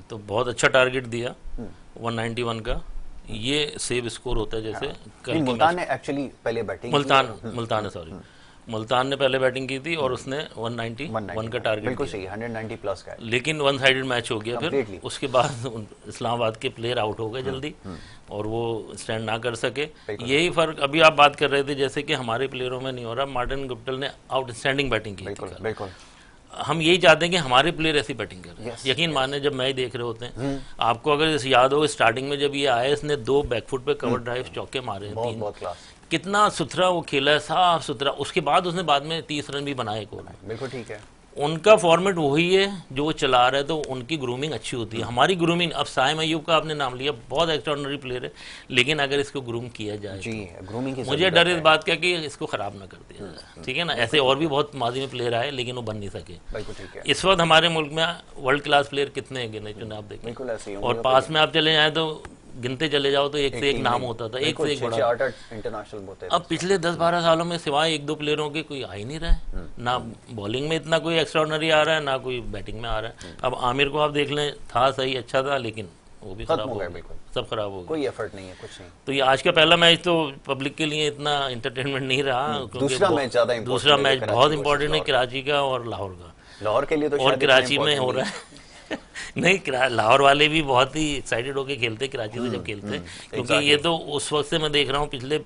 तो बहुत अच्छा टारगेट दिया 191 का, ये सेव स्कोर होता है जैसे मुल्तान ने एक्चुअली पहले बैटिंग मुल्तान ने पहले बैटिंग की थी और उसने 191 का टारगेट, बिल्कुल सही, 190 प्लस का, लेकिन वन साइडेड मैच हो गया। फिर उसके बाद इस्लामाबाद के प्लेयर आउट हो गए जल्दी और वो स्टैंड ना कर सके। यही फर्क अभी आप बात कर रहे थे जैसे कि हमारे प्लेयरों में नहीं हो रहा। मार्टिन गप्टिल ने आउटस्टैंडिंग बैटिंग की, बिल्कुल हम यही चाहते हैं कि हमारे प्लेयर ऐसी बैटिंग करें। यकीन माने जब मैच देख रहे होते हैं, आपको अगर याद हो स्टार्टिंग में जब ये आया इसने 2 बैकफुट पे कवर ड्राइव चौके मारे हैं, 3, कितना सुथरा वो खेला है, साफ सुथरा। उसके बाद उसने बाद में 30 रन भी बनाए को। बिल्कुल ठीक है, उनका फॉर्मेट वही है जो वो चला रहा है, तो उनकी ग्रूमिंग अच्छी होती है। हमारी ग्रूमिंग, अब साइम अयूब का आपने नाम लिया, बहुत एक्स्ट्राऑर्डिनरी प्लेयर है, लेकिन अगर इसको ग्रूम किया जाए जी, ग्रूमिंग की मुझे डर इस बात का कि इसको खराब ना कर दिया जाए, ठीक है ना। ऐसे और भी बहुत माजी में प्लेयर आए लेकिन वो बन नहीं सके। ठीक है, इस वक्त हमारे मुल्क में वर्ल्ड क्लास प्लेयर कितने हैं गिने चुने आप देखें, और पास में आप चले जाए तो गिनते चले जाओ तो एक से एक नाम होता था, एक से एक बड़ा इंटरनेशनल। अब पिछले 10-12 सालों में सिवाय 1-2 प्लेयरों के कोई आ ही नहीं रहा है, ना बॉलिंग में इतना कोई एक्स्ट्राऑर्डिनरी आ रहा है, ना कोई बैटिंग में आ रहा है। अब आमिर को आप देख लें, था सही, अच्छा था, लेकिन वो भी खराब हो गए, बिल्कुल सब खराब हो गए, कोई एफर्ट नहीं है, कुछ नहीं। तो ये आज का पहला मैच तो पब्लिक के लिए इतना इंटरटेनमेंट नहीं रहा, क्योंकि दूसरा मैच ज्यादा दूसरा मैच बहुत इंपॉर्टेंट है कराची का और लाहौर का। लाहौर के लिए तो और कराची में हो रहा है नहीं, लाहौर वाले भी बहुत ही एक्साइटेड होके खेलते कराची से जब खेलते, क्योंकि ये तो उस वक्त से मैं देख रहा हूँ पिछले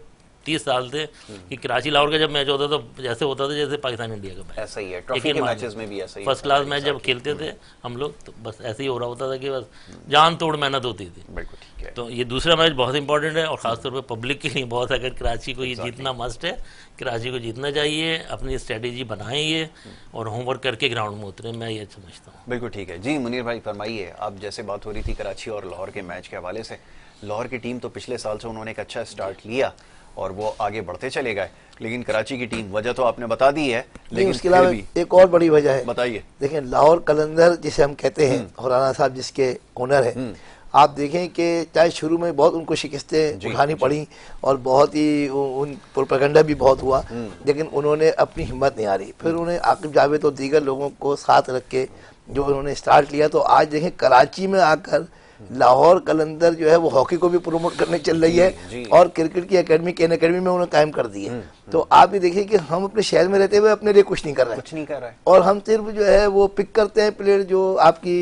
30 साल से कि कराची लाहौर का जब मैच होता था जैसे होता था जैसे पाकिस्तान इंडिया का मैच। ऐसा ही है, ट्रॉफी के मैचेस में भी ऐसा ही, फर्स्ट क्लास मैच जब खेलते थे हम लोग तो बस ऐसे ही हो रहा होता था कि बस जान तोड़ मेहनत होती थी। बिल्कुल ठीक है। तो ये दूसरा मैच बहुत इंपॉर्टेंट है और खासतौर पर पब्लिक के लिए बहुत, अगर कराची को ये जीतना मस्ट है, कराची को जीतना चाहिए, अपनी स्ट्रेटेजी बनाएं ये और होमवर्क करके ग्राउंड में उतरे, मैं ये समझता हूँ। बिल्कुल ठीक है जी। मुनीर भाई फरमाइए, अब जैसे बात हो रही थी कराची और लाहौर के मैच के हवाले से, लाहौर की टीम तो पिछले साल से उन्होंने एक अच्छा स्टार्ट लिया और वो आगे बढ़ते चले गए, लेकिन कराची की टीम, वजह तो आपने बता दी है, लेकिन उसके अलावा एक और बड़ी वजह है। बताइए। देखिए लाहौर कलंदर जिसे हम कहते हैं, खुराना साहब जिसके ओनर है, आप देखें कि चाहे शुरू में बहुत उनको शिकस्तें उठानी पड़ी और बहुत ही उन प्रोपेगेंडा भी बहुत हुआ, लेकिन उन्होंने अपनी हिम्मत नहीं हारी। फिर उन्हें आकिब जावेद और दीगर लोगों को साथ रख के जो उन्होंने स्टार्ट लिया, तो आज देखें कराची में आकर लाहौर कलंदर जो है वो हॉकी को भी प्रमोट करने चल रही है और क्रिकेट की एकेडमी केन एकेडमी में उन्होंने कायम कर दी है। तो आप भी देखिए कि हम अपने शहर में रहते हुए अपने लिए कुछ नहीं कर रहे हैं, और हम सिर्फ जो है वो पिक करते हैं प्लेयर जो आपकी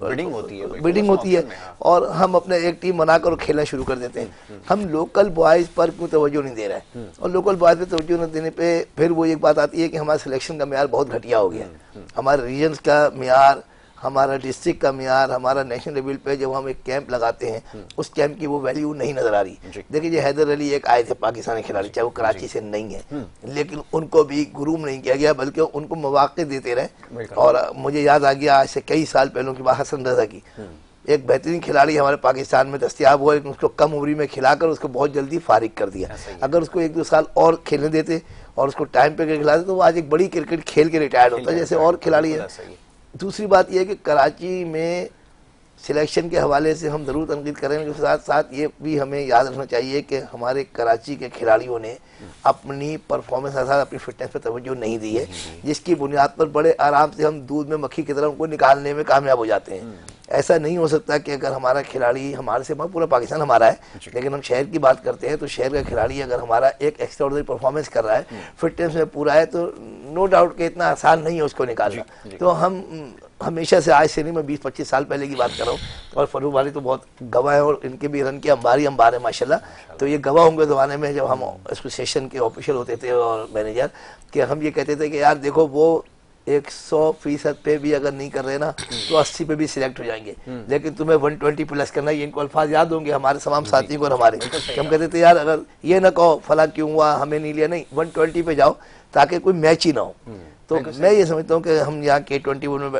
बिडिंग होती है और हम अपने एक टीम बनाकर खेलना शुरू कर देते हैं। हम लोकल बॉयज पर क्यों तवज्जो नहीं दे रहे हैं, और लोकल बॉयज पे तवज्जो न देने पे फिर वो एक बात आती है कि हमारा सिलेक्शन का मेयार बहुत घटिया हो गया, हमारे रीजन्स का मेयार, हमारा डिस्ट्रिक्ट का मेयार, हमारा नेशनल लेवल पे जब हम एक कैंप लगाते हैं उस कैंप की वो वैल्यू नहीं नजर आ रही। देखिए हैदर अली एक आए थे पाकिस्तानी खिलाड़ी, चाहे वो कराची से नहीं है, लेकिन उनको भी ग्रूम नहीं किया गया बल्कि उनको मौके देते रहे। और मुझे याद आ गया आज से कई साल पहले की बात, हसन रजा की, एक बेहतरीन खिलाड़ी हमारे पाकिस्तान में दस्तियाब हुआ, लेकिन उसको कम उम्र में खिलाकर उसको बहुत जल्दी फारिग कर दिया। अगर उसको 1-2 साल और खेलने देते और उसको टाइम पे खिलाते तो वो आज एक बड़ी क्रिकेट खेल के रिटायर्ड होता है जैसे और खिलाड़ी है। दूसरी बात यह है कि कराची में सिलेक्शन के हवाले से हम ज़रूर तनकीद करेंगे, उसके साथ साथ ये भी हमें याद रखना चाहिए कि हमारे कराची के खिलाड़ियों ने अपनी परफॉर्मेंस के साथ अपनी फिटनेस पर तवज्जो नहीं दी है, जिसकी बुनियाद पर बड़े आराम से हम दूध में मक्खी की तरह उनको निकालने में कामयाब हो जाते हैं। ऐसा नहीं हो सकता कि अगर हमारा खिलाड़ी, हमारे से पूरा पाकिस्तान हमारा है, लेकिन हम शहर की बात करते हैं तो शहर का खिलाड़ी अगर हमारा एक एक्स्ट्राऑर्डिनरी परफॉर्मेंस कर रहा है, फिटनेस में पूरा है, तो नो डाउट कि इतना आसान नहीं है उसको निकालना। तो हम हमेशा से, आज से नहीं, मैं 20-25 साल पहले की बात कर रहा हूँ, और फरूख वाली तो बहुत गवाह है और इनके भी रन की अंबार है माशाल्लाह। तो ये गवाह होंगे ज़माने में जब हम एसोसिएशन के ऑफिशियल होते थे और मैनेजर, कि हम ये कहते थे कि यार देखो वो 100% पे भी अगर नहीं कर रहे ना तो 80 पे भी सिलेक्ट हो जाएंगे, लेकिन तुम्हें 120 प्लस करना है। ये इनको अल्फाज याद होंगे हमारे तमाम साथियों को और हमारे, हम कहते थे यार अगर ये ना कहो फला क्यों हुआ, हमें नहीं लिया, नहीं 120 पे जाओ ताकि कोई मैच ही ना हो। तो मैं ये समझता हूँ कि हम यहाँ K21 में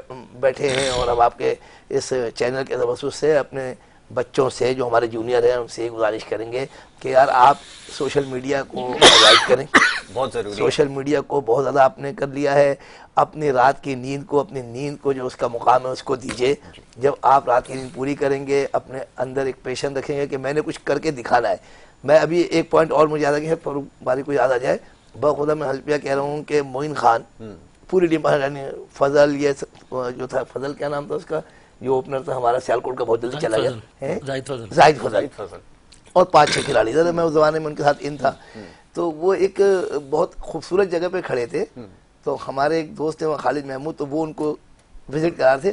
बैठे हैं और अब आपके इस चैनल के तवज्जुह से अपने बच्चों से जो हमारे जूनियर हैं उनसे गुजारिश करेंगे कि यार आप सोशल मीडिया को अवॉइड करें, बहुत ज़रूरी। सोशल मीडिया को बहुत ज़्यादा आपने कर लिया है, अपनी रात की नींद को, अपनी नींद को जो उसका मुकाम है उसको दीजिए। जब आप रात की नींद पूरी करेंगे, अपने अंदर एक पेशन रखेंगे कि मैंने कुछ करके दिखाना है। मैं अभी एक पॉइंट और मुझे याद आ गया, फरूख बारी को याद आ जाए, बखुदा मैं हल्फिया कह रहा हूँ कि मोइन खान पूरी टीम, फजल, ये जो था फजल, क्या नाम था उसका, जो ओपनर था हमारा सियालकोट का, बहुत जल्दी चला गया है, जाहिद फजल, और 5-6 खिलाड़ी थे। मैं उस जमाने में उनके साथ इन था, तो वो एक बहुत खूबसूरत जगह पे खड़े थे। तो हमारे एक दोस्त थे वहाँ खालिद महमूद, तो वो उनको विजिट करा थे,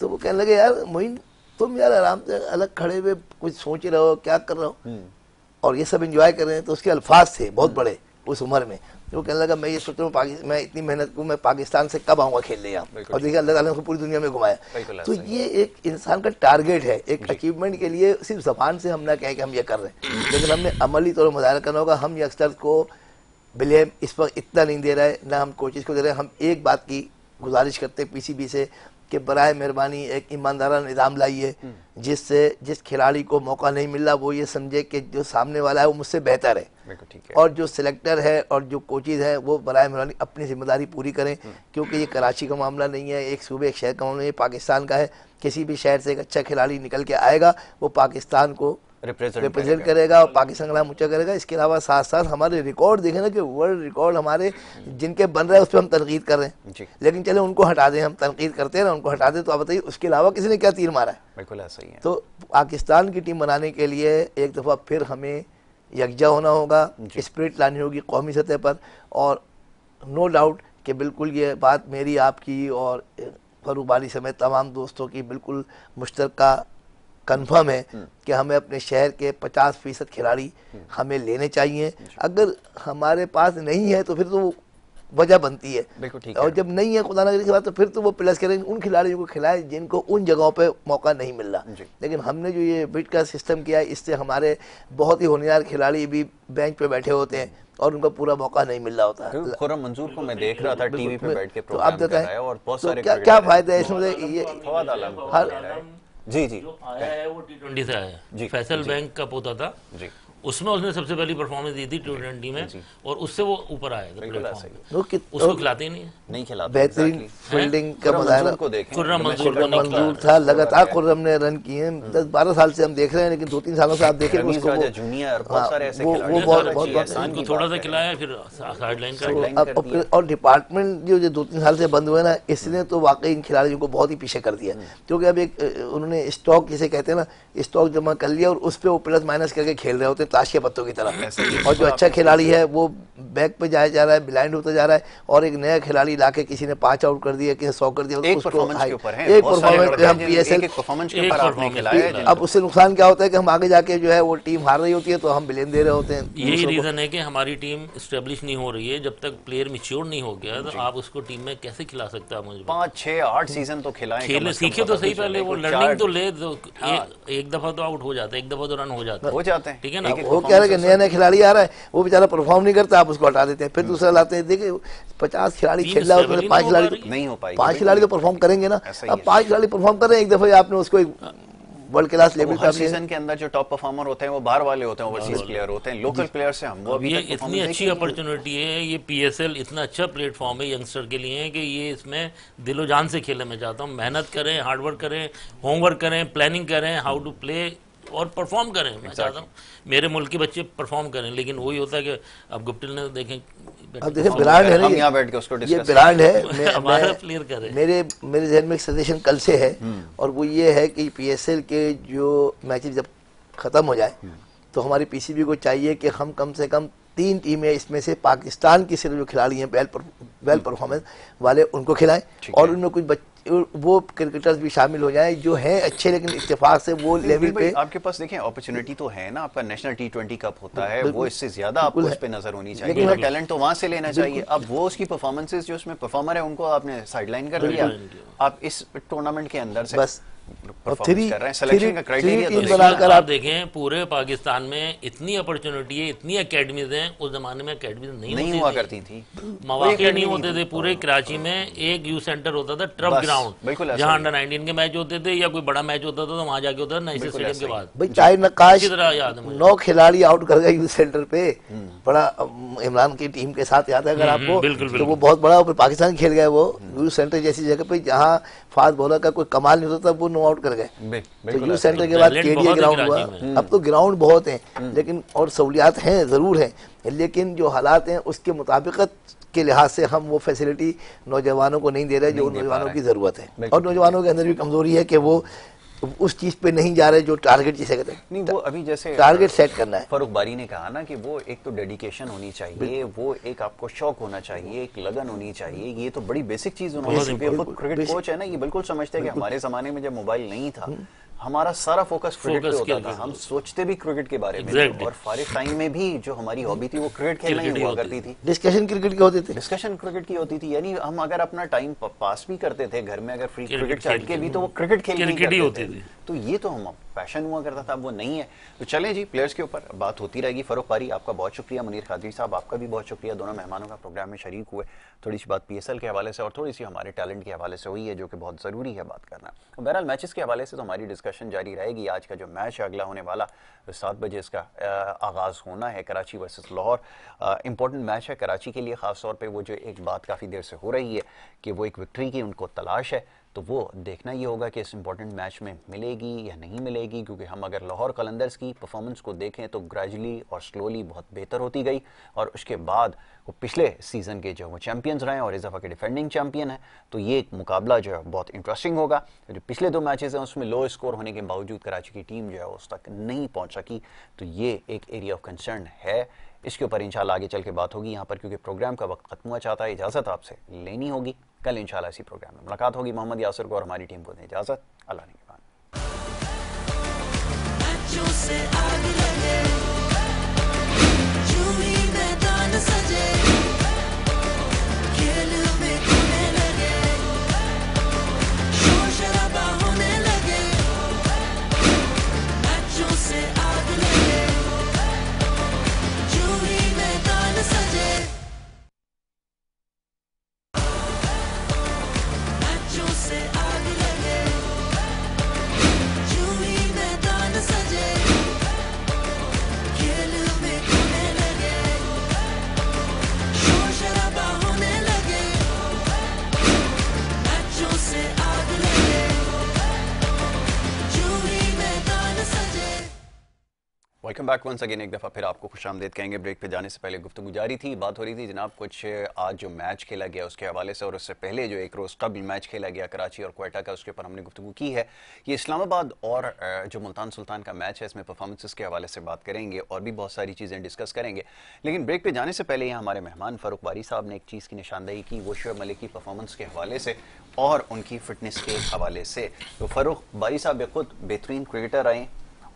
तो वो कहने लगे यार मोइन तुम यार आराम से अलग खड़े हुए कुछ सोच रहे हो, क्या कर रहे हो, और ये सब एंजॉय कर रहे हैं। तो उसके अल्फाज थे बहुत बड़े उस उम्र में। वो कहने लगा मैं ये सोच रहा हूँ मैं इतनी मेहनत को मैं पाकिस्तान से कब आऊँगा खेलने यहाँ, और देखिए अल्लाह ताला ने पूरी दुनिया में घुमाया। तो ये एक इंसान का टारगेट है, एक अचीवमेंट के लिए सिर्फ जबान से हम ना कहें कि हम ये कर रहे हैं, लेकिन हमने अमली तौर पर मुजाहिरा करना होगा। हम यंगस्टर्स को ब्लेम इस वक्त इतना नहीं दे रहा है, ना हम कोचेस को दे रहे हैं। हम एक बात की गुजारिश करते हैं PCB से कि बराए मेहरबानी एक ईमानदाराना निज़ाम लाइए, जिससे जिस खिलाड़ी को मौका नहीं मिल रहा वो ये समझे कि जो सामने वाला है वो मुझसे बेहतर है, और जो सिलेक्टर है और जो कोचेज है वो बराए मेहरबानी अपनी जिम्मेदारी पूरी करें, क्योंकि ये कराची का मामला नहीं है, एक सूबे एक शहर का मामला, ये पाकिस्तान का है। किसी भी शहर से एक अच्छा खिलाड़ी निकल के आएगा वो पाकिस्तान को रिप्रेजेंट करेगा और पाकिस्तान का नाम ऊंचा करेगा। इसके अलावा साथ साथ हमारे रिकॉर्ड देखें ना कि वर्ल्ड रिकॉर्ड हमारे जिनके बन रहे हैं उस पर हम तनकीद कर रहे हैं, लेकिन चले उनको हटा दें, हम तनकीद करते हैं ना, उनको हटा दें। तो आप बताइए उसके अलावा किसी ने क्या तीर मारा है? बिल्कुल ऐसा ही है। तो पाकिस्तान की टीम बनाने के लिए एक दफ़ा फिर हमें यकजा होना होगा, स्पिरिट लानी होगी कौमी सतह पर। और नो डाउट कि बिल्कुल ये बात मेरी, आपकी और फरूक बारी समेत तमाम दोस्तों की बिल्कुल मुश्तरका कन्फर्म है कि हमें अपने शहर के 50% खिलाड़ी हमें लेने चाहिए। अगर हमारे पास नहीं है तो फिर तो वजह बनती है, और जब नहीं है खुदा नगरी की बात, तो फिर तो वो प्लस करेंगे, उन खिलाड़ियों को खिलाए जिनको उन जगहों पे मौका नहीं मिल रहा। लेकिन हमने जो ये बिड का सिस्टम किया है, इससे हमारे बहुत ही होनहार खिलाड़ी भी बेंच पे बैठे होते हैं और उनको पूरा मौका नहीं मिल रहा होता है। खुर्रम मंजूर को मैं देख रहा था टीवी पे बैठ के तो आप प्रोग्राम कर रहा है और बहुत सारे क्या फायदा है इसमें? ये जी जी जो आया है वो T20 से आया जी, है। फैसल बैंक का पोता था जी, उसमें उसने सबसे पहली परफॉर्मेंस दी थी T20 में, और उससे वो ऊपर आया था बिल्कुल ऐसा ही प्लेटफॉर्म। उसको खिलाते ही नहीं है। नहीं खिलाते। बेहतरीन फील्डिंग का मुजाहरा को देखें, खुर्रम मंजूर को नहीं मंजूर था, लगातार खुर्रम ने रन किए। 10-12 साल से हम देख रहे हैं, लेकिन 2-3 सालों से आप देखें उसको जूनियर बहुत सारे ऐसे वो खिलाड़ी उनको थोड़ा सा खिलाया फिर साइड लाइन कर। और डिपार्टमेंट जो 2-3 साल से बंद हुए ना, इसने तो वाकई इन खिलाड़ियों को बहुत ही पीछे कर दिया। क्योंकि अब एक उन्होंने स्टॉक जिसे कहते हैं ना, स्टॉक जमा कर लिया और उस पर वो प्लस माइनस करके खेल रहे होते हैं ताश के पत्तों की तरह। और जो अच्छा खिलाड़ी है वो बैक पे जाया जा रहा है, ब्लाइंड होता जा रहा है, और एक नया खिलाड़ी लाके किसी ने 5 आउट कर दिया, किसी ने 100 कर दिया, एक उसको परफॉर्मेंस के ऊपर है, एक परफॉर्मेंस पे हम PSL परफॉर्मेंस के ऊपर आपने खिलाया। अब उससे नुकसान क्या होता है कि हम आगे जाके जो है वो टीम हार रही होती है तो हम ब्लेम दे रहे होते हैं। यही रीजन है कि हमारी टीम स्टेब्लिश नहीं हो रही है। जब तक प्लेयर मैच्योर नहीं हो गया तो आप उसको टीम में कैसे खिला सकते हैं? मुझे 5, 6, 8 सीजन तो खिलाएं, खेले सीखे तो सही, पहले वो लर्निंग तो ले। एक दफा तो आउट हो जाता है, एक दफा तो रन हो जाते हैं, ठीक है ना। वो कह रहे हैं कि नया नया खिलाड़ी आ रहा है, वो बेचारा परफॉर्म नहीं करता, आप उसको हटा देते हैं, फिर दूसरा लाते हैं। देखिए 50 खिलाड़ी खेल रहा है, उसमें 5 खिलाड़ी नहीं हो पाएगी, 5 खिलाड़ी तो परफॉर्म करेंगे ना। अब 5 खिलाड़ी परफॉर्म कर रहे हैं, एक दफा आपने उसको वर्ल्ड क्लास लेवल पे सीजन के अंदर जो टॉप परफॉर्मर होते हैं वो बाहर वाले होते हैं, ओवरसीज प्लेयर होते हैं, लोकल प्लेयर से हम वो ये इतनी अच्छी अपॉर्चुनिटी है। ये PSL इतना अच्छा प्लेटफॉर्म है यंगस्टर के लिए कि ये इसमें दिलो जान से खेलने में चाहता हूँ। मेहनत करें, हार्डवर्क करें, होमवर्क करें, प्लानिंग करें, हाउ टू प्ले और परफॉर्म करें। मैं चाहता हूँ मेरे मुल्क के बच्चे परफॉर्म करें, लेकिन वही होता है कि अब गुप्टिल ने देखें, अब देखें ब्रांड है ना, यहाँ बैठ के उसको ये ब्रांड है। प्लेयर करें। मेरे जहन में एक सजेशन कल से है, और वो ये है कि PSL के जो मैचेस जब खत्म हो जाए तो हमारी PCB को चाहिए कि हम कम से कम 3 टीमें इसमें से पाकिस्तान की सिर्फ जो खिलाड़ी हैं वेल परफॉर्मेंस वाले उनको खिलाएं, और उनमें कुछ वो क्रिकेटर्स भी शामिल हो जाएं जो हैं अच्छे, लेकिन इत्तेफाक से वो लेवल पे। आपके पास देखें अपॉर्चुनिटी तो है ना, आपका नेशनल T20 कप होता है, वो इससे ज्यादा आपको उस पे नजर होनी चाहिए, टैलेंट तो वहां से लेना चाहिए। अब वो उसकी परफॉर्मेंसेस जो उसमें परफॉर्मर है उनको आपने साइडलाइन कर दिया, आप इस टूर्नामेंट के अंदर से बस परफॉर्मेंस कर रहे हैं। सिलेक्शन का क्राइटेरिया तो बनाकर आप देखें, पूरे पाकिस्तान में इतनी अपॉर्चुनिटी है, इतनी एकेडमीज हैं। उस जमाने में एकेडमीज नहीं हुआ करती थी, मौके नहीं होते थे। पूरे कराची में एक यूथ सेंटर होता था, ट्रफ ग्राउंड, जहां अंडर 19 के मैच होते थे या कोई बड़ा मैच होता था तो वहां जाके होता था नई स्टेडियम के बाद। भाई चाहे नकाश 9 खिलाड़ी आउट कर गए यूथ सेंटर पे, बड़ा इमरान की टीम के साथ याद है अगर आपको, तो वो बहुत बड़ा पाकिस्तान खेल गए वो यूथ सेंटर जैसी जगह पे, जहाँ फास्ट बॉलर का कोई कमाल नहीं होता था, वो नो आउट कर गए। तो यूथ सेंटर के बाद KDA ग्राउंड हुआ। अब तो ग्राउंड बहुत हैं, लेकिन और सहूलियात हैं जरूर हैं, लेकिन जो हालात हैं उसके मुताबिकत के लिहाज से हम वो फैसिलिटी नौजवानों को नहीं दे रहे जो नौजवानों की जरूरत है। और नौजवानों के अंदर भी कमजोरी है कि वो उस चीज पे नहीं जा रहे जो टारगेट जिसे कहते हैं। नहीं, वो अभी जैसे टारगेट सेट करना है। फरूक बारी ने कहा ना कि वो एक तो डेडिकेशन होनी चाहिए, वो एक आपको शौक होना चाहिए, एक लगन होनी चाहिए। ये तो बड़ी बेसिक चीज होनी चाहिए। खुद क्रिकेट कोच है ना, ये बिल्कुल समझते हैं कि हमारे जमाने में जब मोबाइल नहीं था, हमारा सारा फोकस क्रिकेट पे होता था, हम सोचते भी क्रिकेट के बारे में, और फारिग टाइम में भी जो हमारी हॉबी थी वो क्रिकेट खेलना ही हुआ करती थी। डिस्कशन क्रिकेट की होती थी, डिस्कशन क्रिकेट की होती थी। यानी हम अगर अपना टाइम पास भी करते थे घर में, अगर फ्री क्रिकेट छाट के भी, तो वो क्रिकेट खेलनी होती थी। तो ये तो हम पैशन हुआ करता था, वो नहीं है। तो चलें जी, प्लेयर्स के ऊपर बात होती रहेगी। फरूक बारी आपका बहुत शुक्रिया, मुनीर कादरी साहब आपका भी बहुत शुक्रिया, दोनों मेहमानों का प्रोग्राम में शरीक हुए। थोड़ी सी बात PSL के हवाले से और थोड़ी सी हमारे टैलेंट के हवाले से हुई है, जो कि बहुत ज़रूरी है बात करना। बहरहाल मैचेस के हवाले से तो हमारी डिस्कशन जारी रहेगी। आज का जो मैच है अगला होने वाला 7 बजे इसका आगाज़ होना है, Karachi versus Lahore. Important match है कराची के लिए, ख़ास तौर पे वो जो एक बात काफ़ी देर से हो रही है कि वो एक विक्ट्री की उनको तलाश है। तो वो देखना ये होगा कि इस इम्पॉर्टेंट मैच में मिलेगी या नहीं मिलेगी, क्योंकि हम अगर लाहौर कलंदर्स की परफॉर्मेंस को देखें तो ग्रेजुअली और स्लोली बहुत बेहतर होती गई, और उसके बाद वो पिछले सीज़न के जो वो चैम्पियंस रहे और इस दफ़ा के डिफेंडिंग चैम्पियन है, तो ये एक मुकाबला जो है बहुत इंटरेस्टिंग होगा। जो पिछले 2 मैचेस हैं उसमें लो स्कोर होने के बावजूद कराची की टीम जो है उस तक नहीं पहुँच सकी, तो ये एक एरिया ऑफ कंसर्न है। इसके ऊपर इंशाल्लाह आगे चल के बात होगी यहाँ पर, क्योंकि प्रोग्राम का वक्त खत्म हुआ चाहता है। इजाज़त आपसे लेनी होगी, कल इंशाल्लाह इसी प्रोग्राम में मुलाकात होगी। मोहम्मद यासिर को और हमारी टीम को दें इजाज़त। अल्लाह ने वेलकम बैक वंस अगेन। एक दफ़ा फिर आपको खुशामदीद कहेंगे। ब्रेक पे जाने से पहले गुफ्तगू जारी थी, बात हो रही थी जनाब कुछ आज जो मैच खेला गया उसके हवाले से, और उससे पहले जो एक रोज़ कबल मैच खेला गया कराची और क्वेटा का, उसके ऊपर हमने गुफ्तगू की है। ये इस्लामाबाद और जो मुल्तान सुल्तान का मैच है इसमें परफॉर्मेंसेस के हवाले से बात करेंगे और भी बहुत सारी चीज़ें डिस्कस करेंगे। लेकिन ब्रेक पे जाने से पहले यहाँ हमारे मेहमान फ़ारूक बारी साहब ने एक चीज़ की निशानदेही की, वो शोएब मलिक की परफॉर्मेंस के हवाले से और उनकी फ़िटनेस के हवाले से। तो फ़ारूक बारी साहब खुद बेहतरीन क्रिकेटर रहे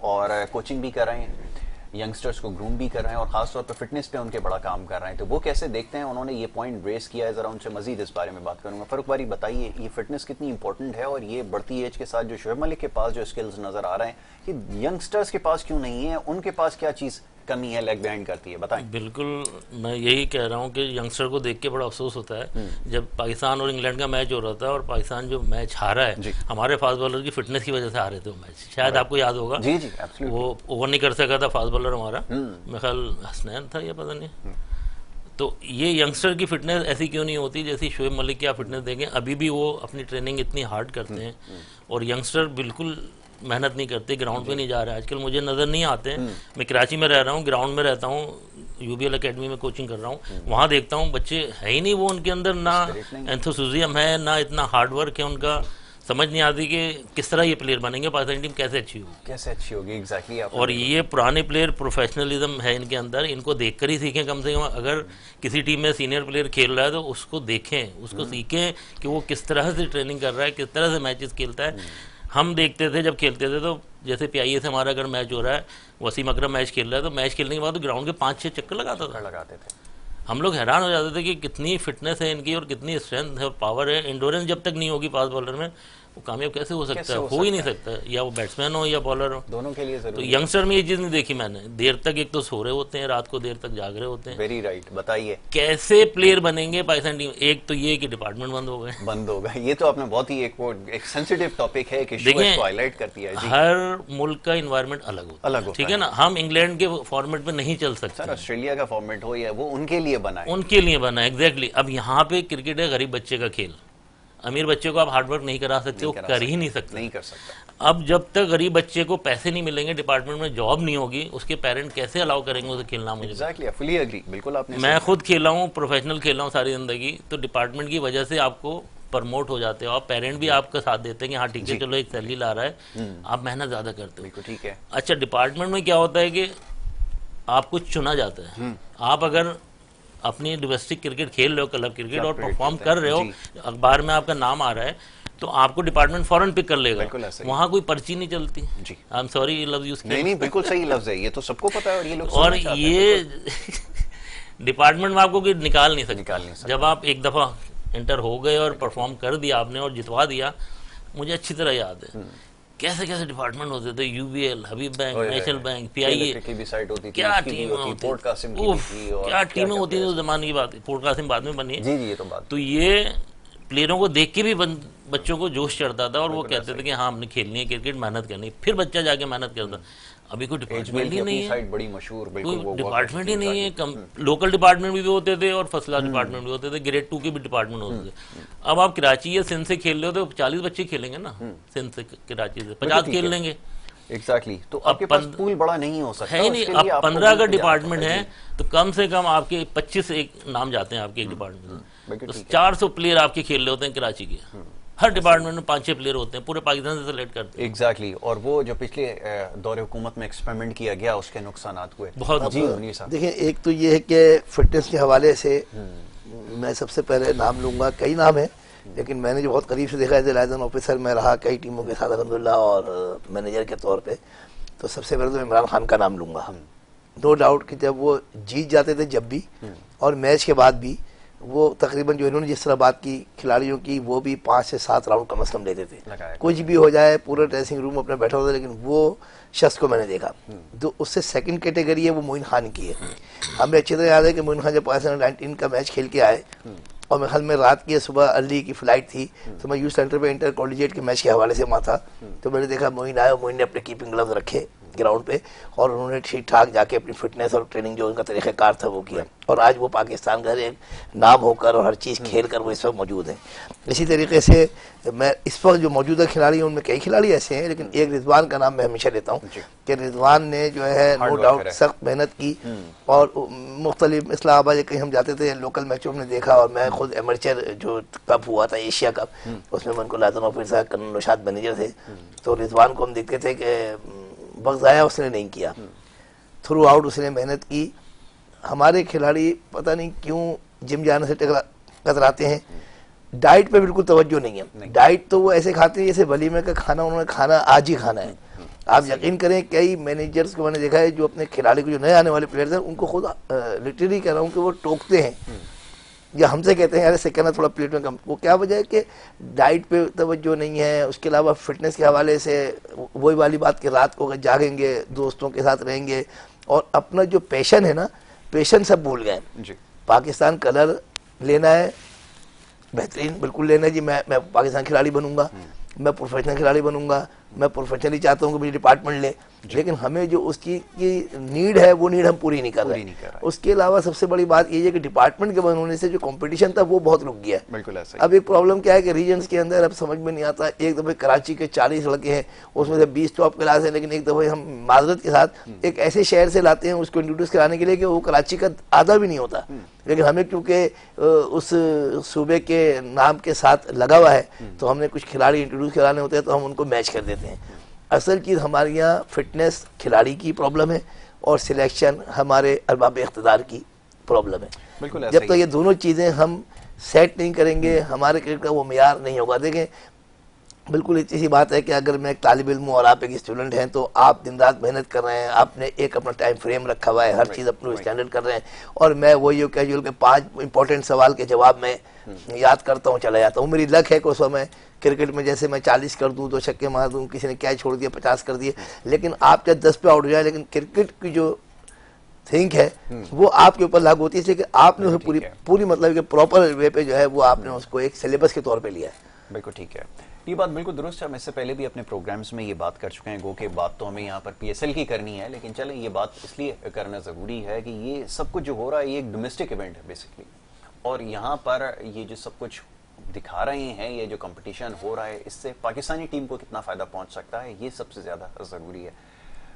और कोचिंग भी कर रहे हैं, यंगस्टर्स को ग्रूम भी कर रहे हैं और ख़ासतौर पर फिटनेस पे उनके बड़ा काम कर रहे हैं। तो वो कैसे देखते हैं, उन्होंने ये पॉइंट रेस किया है, ज़रा उनसे मजीद इस बारे में बात करूंगा। फ़ारूक बारी बताइए, ये फिटनेस कितनी इंपॉर्टेंट है और ये बढ़ती एज के साथ जो शोएब मलिक के पास जो स्किल्स नज़र आ रहे हैं, ये यंगस्टर्स के पास क्यों नहीं है? उनके पास क्या चीज़ कमी है, लेग बिहाइंड करती है? बताएं। बिल्कुल, मैं यही कह रहा हूँ कि यंगस्टर को देख के बड़ा अफसोस होता है। जब पाकिस्तान और इंग्लैंड का मैच हो रहा था और पाकिस्तान जो मैच हारा है, हमारे फास्ट बॉलर की फिटनेस की वजह से हारे थे वो मैच। शायद आपको याद होगा, जी जी, वो ओवर नहीं कर सका था फास्ट बॉलर हमारा, मेरे ख्याल हसनैन था या पता नहीं। तो ये यंगस्टर की फिटनेस ऐसी क्यों नहीं होती जैसी शोएब मलिक की आप फिटनेस देखें, अभी भी वो अपनी ट्रेनिंग इतनी हार्ड करते हैं और यंगस्टर बिल्कुल मेहनत नहीं करते, ग्राउंड पे नहीं जा रहे हैं आजकल, मुझे नज़र नहीं आते। मैं कराची में रह रहा हूँ, ग्राउंड में रहता हूँ, यूबीएल एकेडमी में कोचिंग कर रहा हूँ, वहाँ देखता हूँ बच्चे है ही नहीं, वो उनके अंदर ना एंथुसियाज्म है ना इतना हार्ड वर्क है उनका। समझ नहीं आती कि किस तरह ये प्लेयर बनेंगे, पाकिस्तानी टीम कैसे अच्छी होगी एग्जैक्टली। और ये पुराने प्लेयर, प्रोफेशनलिज्म है इनके अंदर, इनको देखकर ही सीखें कम से कम। अगर किसी टीम में सीनियर प्लेयर खेल रहा है तो उसको देखें, उसको सीखें कि वो किस तरह से ट्रेनिंग कर रहा है, किस तरह से मैचेस खेलता है। हम देखते थे जब खेलते थे, तो जैसे PIA से हमारा अगर मैच हो रहा है, वसीम अकरम मैच खेल रहा है, तो मैच खेलने के बाद तो ग्राउंड के 5-6 चक्कर लगाते थे। हम लोग हैरान हो जाते थे कि कितनी फिटनेस है इनकी और कितनी स्ट्रेंथ है और पावर है। एंडोरेंस जब तक नहीं होगी फास्ट बॉलर में, वो कामयाब कैसे हो सकता है? हो ही नहीं सकता, या वो बैट्समैन हो या बॉलर हो, दोनों के लिए जरूरी। तो यंगस्टर में ये चीज़ नहीं देखी मैंने, देर तक एक तो सो रहे होते हैं, रात को देर तक जाग रहे होते हैं। वेरी राइट, बताइए कैसे प्लेयर बनेंगे पाकिस्तान टीम? एक तो ये कि डिपार्टमेंट बंद हो गए। ये तो आपने बहुत ही एक सेंसिटिव टॉपिक है कि शो इसको हाईलाइट करती है। हर मुल्क का इन्वायरमेंट अलग होता है, ठीक है ना। हम इंग्लैंड के फॉर्मेट में नहीं चल सकते, ऑस्ट्रेलिया का फॉर्मेट हो या वो उनके लिए बना है, उनके लिए बना है एग्जैक्टली। अब यहाँ पे क्रिकेट है गरीब बच्चे का खेल, अमीर बच्चे को आप हार्डवर्क नहीं करा सकते, वो कर ही नहीं कर सकता। अब जब तक गरीब बच्चे को पैसे नहीं मिलेंगे, डिपार्टमेंट में जॉब नहीं होगी, उसके पेरेंट कैसे अलाउ करेंगे उसे खेलना? मुझे एग्जैक्टली, फुली एग्री, बिल्कुल आपने। मैं खुद खेला हूँ, प्रोफेशनल खेला हूँ सारी जिंदगी, तो डिपार्टमेंट की वजह से आपको प्रमोट हो जाते हो, और पेरेंट भी आपका साथ देते हैं कि हाँ ठीक है चलो एक सैलरी ला रहा है, आप मेहनत ज्यादा करते हो, ठीक है। अच्छा, डिपार्टमेंट में क्या होता है कि आपको चुना जाता है। आप अगर अपनी डोमेस्टिक क्रिकेट खेल रहे हो, क्लब क्रिकेट, और परफॉर्म कर रहे हो, अखबार में आपका नाम आ रहा है, तो आपको डिपार्टमेंट फौरन पिक कर लेगा। वहाँ कोई पर्ची नहीं चलती। आई एम सॉरी ये लफ्ज यूज किया। नहीं, बिल्कुल सही लफ्ज है, ये तो सबको पता है और ये लोग और ये डिपार्टमेंट में आपको निकाल नहीं सकते। जब आप एक दफा एंटर हो गए और परफॉर्म कर दिया आपने और जितवा दिया, मुझे अच्छी तरह याद है कैसे कैसे डिपार्टमेंट होते थे, यूबीएल, हबीब बैंक, नेशनल बैंक, PIA, क्या टीमें होती थी उस जमाने की बात। पोर्ट कासिम बाद में बनी है, ये तो बात। तो ये प्लेयरों को देख के भी बच्चों को जोश चढ़ता था और वो कहते थे कि हाँ हमने खेलनी है क्रिकेट, मेहनत करनी है, फिर बच्चा जाके मेहनत करता। अभी कोई डिपार्टमेंट ही नहीं है, साइड बड़ी मशहूर, बिल्कुल कोई वो डिपार्टमेंट ही नहीं है। लोकल डिपार्टमेंट भी होते थे और फर्स्ट क्लास डिपार्टमेंट भी होते थे, ग्रेड 2 के भी डिपार्टमेंट होते थे। अब आप कराची या सिंध से खेल रहे हो तो 40 बच्चे खेलेंगे ना, सिंध से कराची से 50 खेल लेंगे। एग्जैक्टली तो आपके पास पूल बड़ा नहीं हो सकता है ही नहीं। अब 15 अगर डिपार्टमेंट है तो कम से कम आपके 25 एक नाम जाते हैं आपके एक डिपार्टमेंट में, तो 400 प्लेयर आपके खेल रहे होते हैं कराची के। हर डिपार्टमेंट में 5-6 प्लेयर होते हैं, पूरे पाकिस्तान से सिलेक्ट करते हैं। एग्जैक्टली और वो जो पिछले दौरे हुकूमत में एक्सपेरिमेंट किया गया उसके नुकसानात हुए बहुत। जी मुनीर साहब देखिए, एक तो ये है कि फिटनेस के हवाले से मैं सबसे पहले नाम लूंगा, कई नाम है लेकिन मैंने जो बहुत करीब से देखा है, लाइजन ऑफिसर में रहा कई टीमों के साथ अल्हम्दुलिल्लाह और मैनेजर के तौर पे, तो सबसे पहले तो इमरान खान का नाम लूंगा। नो डाउट कि जब वो जीत जाते थे जब भी और मैच के बाद भी वो तकरीबन जो इन्होंने जिस तरह बात की खिलाड़ियों की, वो भी 5 से 7 राउंड कम से कम लेते थे। कुछ भी हो जाए पूरा ड्रेसिंग रूम अपने बैठा होता, लेकिन वो शख्स को मैंने देखा। तो उससे सेकंड कैटेगरी है वो मोइन खान की है। हमें अच्छी तरह याद है कि मोइन खान जब पाकिस्तान 19 का मैच खेल के आए और मेरे ख्याल में रात की सुबह अर्ली की फ्लाइट थी, तो मैं यूथ सेंटर पे इंटर कॉलेजिएट के मैच के हवाले से वहाँ था, तो मैंने देखा मोइन आया, मोइन ने अपने कीपिंग ग्लव्स रखे ग्राउंड पे और उन्होंने ठीक ठाक जाके अपनी फिटनेस और ट्रेनिंग जो उनका तरीक़ाकार था वो किया, और आज वो पाकिस्तान का एक नाम होकर और हर चीज़ खेल कर वो इस वक्त मौजूद है। इसी तरीके से मैं इस वक्त जो मौजूदा खिलाड़ी हैं उनमें कई खिलाड़ी ऐसे हैं, लेकिन एक रिजवान का नाम मैं हमेशा लेता हूँ कि रिजवान ने जो है नो डाउट सख्त मेहनत की और मुख्तलिफ इस्लामाबाद कहीं हम जाते थे लोकल मैचों में देखा, और मैं खुद एमर्चर जो कप हुआ था एशिया कप, उसमें उनको लाजन ऑफिसर साहब कर्नल नौशाद मैनेजर थे, तो रिजवान को हम देखते थे कि वक्त ज़ाया उसने नहीं किया, थ्रू आउट उसने मेहनत की। हमारे खिलाड़ी पता नहीं क्यों जिम जाने से कतराते हैं, डाइट पे बिल्कुल तवज्जो नहीं है। डाइट तो वो ऐसे खाते हैं जैसे वलीमे का खाना उन्होंने खाना आज ही खाना है। आप यकीन करें कई मैनेजर्स को मैंने देखा है जो अपने खिलाड़ी को, जो नए आने वाले प्लेयर्स हैं, उनको खुद लिटरली कह रहा हूँ कि वो टोकते हैं या हमसे कहते हैं यार इससे कहना थोड़ा प्लेट में कम। वो क्या वजह है कि डाइट पे तवज्जो नहीं है। उसके अलावा फिटनेस के हवाले से वही वाली बात कि रात को अगर जागेंगे, दोस्तों के साथ रहेंगे और अपना जो पैशन है ना, पैशन सब भूल गए। पाकिस्तान कलर लेना है, बेहतरीन बिल्कुल लेना है जी, मैं पाकिस्तान खिलाड़ी बनूंगा, मैं प्रोफेशनल खिलाड़ी बनूंगा, मैं प्रोफेशनली चाहता हूँ कि मुझे डिपार्टमेंट ले, लेकिन हमें जो उसकी की नीड है वो नीड हम पूरी नहीं कर रहे। उसके अलावा सबसे बड़ी बात ये है कि डिपार्टमेंट के बनने से जो कंपटीशन था वो बहुत रुक गया है। बिल्कुल ऐसा। अब एक प्रॉब्लम क्या है कि रीजन्स के अंदर अब समझ में नहीं आता। एक दफ़े कराची के 40 लड़के हैं, उसमें से 20 टॉप क्लास है, लेकिन एक दफ़े हम माजरत के साथ एक ऐसे शहर से लाते हैं उसको इंट्रोड्यूस कराने के लिए कि वो कराची का आधा भी नहीं होता, लेकिन हमें क्योंकि उस सूबे के नाम के साथ लगा हुआ है तो हमने कुछ खिलाड़ी इंट्रोड्यूस कराने होते हैं तो हम उनको मैच कर देते हैं। असल चीज़ हमारे यहाँ फिटनेस खिलाड़ी की प्रॉब्लम है और सिलेक्शन हमारे अरबाब इख्तिदार की प्रॉब्लम है। बिल्कुल जब तक ये दोनों चीज़ें हम सेट नहीं करेंगे हमारे क्रिकेट का वो मेयार नहीं होगा। देखें, बिल्कुल इतनी सी बात है कि अगर मैं एक तालिब इल्म हूँ और आप एक स्टूडेंट हैं तो आप दिन रात मेहनत कर रहे हैं, आपने एक अपना टाइम फ्रेम रखा हुआ है, हर चीज़ अपने स्टैंडर्ड कर रहे हैं, और मैं वही कैजुअल के 5 इंपॉर्टेंट सवाल के जवाब में याद करता हूँ, चला जाता हूँ। मेरी लक है कि उस समय क्रिकेट में जैसे मैं 40 कर दूँ, 2 छक्के मार दूँ, किसी ने कैच छोड़ दिया 50 कर दिए, लेकिन आप चाहे 10 पे आउट हो जाए, लेकिन क्रिकेट की जो थिंक है वो आपके ऊपर लागू होती है कि आपने उसे पूरी मतलब कि प्रॉपर वे पे जो है वो आपने उसको एक सिलेबस के तौर पे लिया है। बिल्कुल ठीक है, ये बात बिल्कुल दुरुस्त है। हम इससे पहले भी अपने प्रोग्राम्स में ये बात कर चुके हैं, गो के बात तो हमें यहाँ पर पीएसएल की करनी है, लेकिन चलें ये बात इसलिए करना ज़रूरी है कि ये सब कुछ जो हो रहा है ये एक डोमेस्टिक इवेंट है बेसिकली, और यहाँ पर ये जो सब कुछ दिखा रहे हैं, ये जो कंपटीशन हो रहा है, इससे पाकिस्तानी टीम को कितना फ़ायदा पहुँच सकता है ये सबसे ज़्यादा ज़रूरी है।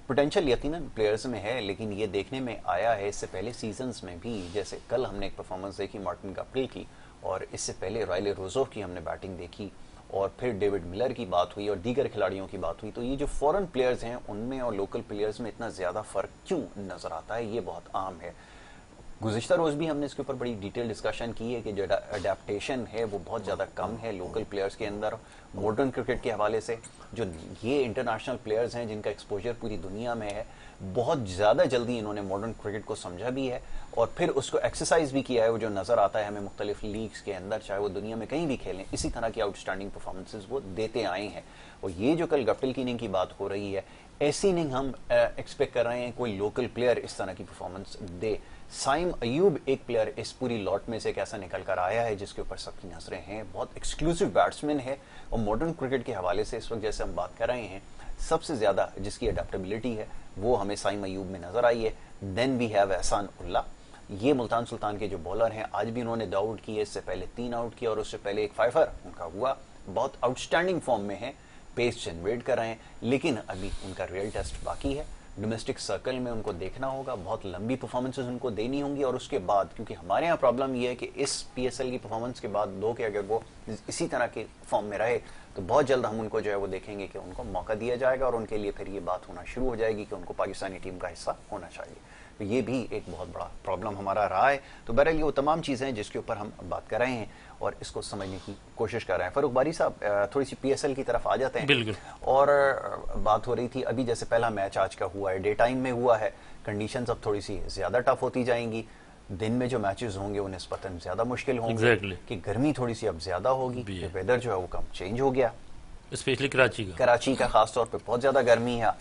पोटेंशियल यकीनन प्लेयर्स में है, लेकिन ये देखने में आया है इससे पहले सीजन्स में भी, जैसे कल हमने एक परफॉर्मेंस देखी मार्टिन गप्टिल की, और इससे पहले राइले रोजोव की हमने बैटिंग देखी, और फिर डेविड मिलर की बात हुई और दीगर खिलाड़ियों की बात हुई। तो ये जो फॉरेन प्लेयर्स हैं उनमें और लोकल प्लेयर्स में इतना ज़्यादा फ़र्क क्यों नज़र आता है, ये बहुत आम है। गुज़िश्ता रोज़ भी हमने इसके ऊपर बड़ी डिटेल डिस्कशन की है कि जो अडेप्टेशन है वो बहुत ज़्यादा कम है लोकल प्लेयर्स के अंदर। मॉडर्न क्रिकेट के हवाले से जो ये इंटरनेशनल प्लेयर्स हैं जिनका एक्सपोजर पूरी दुनिया में है, बहुत ज़्यादा जल्दी इन्होंने मॉडर्न क्रिकेट को समझा भी है और फिर उसको एक्सरसाइज भी किया है। वो जो नज़र आता है हमें मुख्तलिफ लीग्स के अंदर, चाहे वो दुनिया में कहीं भी खेलें, इसी तरह की आउटस्टैंडिंग परफॉर्मेंसेज वो देते आए हैं। और ये जो कल गप्टिल की इनिंग की बात हो रही है, ऐसी इनिंग हम एक्सपेक्ट कर रहे हैं कोई लोकल प्लेयर इस तरह की परफॉर्मेंस दे। साइम अयूब एक प्लेयर इस पूरी लॉट में से एक ऐसा निकल कर आया है जिसके ऊपर सबकी नजरें हैं, बहुत एक्सक्लूसिव बैट्समैन है। और मॉडर्न क्रिकेट के हवाले से इस वक्त जैसे हम बात कर रहे हैं, सबसे ज़्यादा जिसकी अडेप्टेबिलिटी है वो हमें साइम अयूब में नज़र आई है। देन वी हैव एहसान उल्ला, ये मुल्तान सुल्तान के जो बॉलर हैं, आज भी उन्होंने 2 आउट किए, इससे पहले 3 आउट किया और उससे पहले एक 5 उनका हुआ। बहुत आउटस्टैंडिंग फॉर्म में है, पेस जनरेट कर रहे हैं, लेकिन अभी उनका रियल टेस्ट बाकी है। डोमेस्टिक सर्कल में उनको देखना होगा, बहुत लंबी परफॉर्मेंसेस उनको देनी होंगी और उसके बाद, क्योंकि हमारे यहाँ प्रॉब्लम ये है कि इस PSL की परफॉर्मेंस के बाद 2 के अगर वो इसी तरह के फॉर्म में रहे तो बहुत जल्द हम उनको जो है वो देखेंगे कि उनको मौका दिया जाएगा और उनके लिए फिर ये बात होना शुरू हो जाएगी कि उनको पाकिस्तानी टीम का हिस्सा होना चाहिए। तो ये भी एक बहुत बड़ा प्रॉब्लम हमारा रहा है। तो बहरहाल ये वो तमाम चीज़ें हैं जिसके ऊपर हम बात कर रहे हैं और इसको समझने की कोशिश कर रहे हैं। फरूक बारी साहब, थोड़ी सी PSL की तरफ आ जाते हैं। बिल्कुल। और बात हो रही थी अभी, जैसे पहला मैच आज का हुआ है, डे टाइम में हुआ है, कंडीशंस अब थोड़ी सी ज़्यादा टफ होती जाएंगी। दिन में जो मैचेस होंगे वो निस्बतन ज़्यादा मुश्किल होंगे कि गर्मी थोड़ी सी अब ज़्यादा होगी, वेदर जो है वो कम चेंज हो गया, स्पेशली कराची का खास तौर पे बहुत ज़्यादा गर्मी है।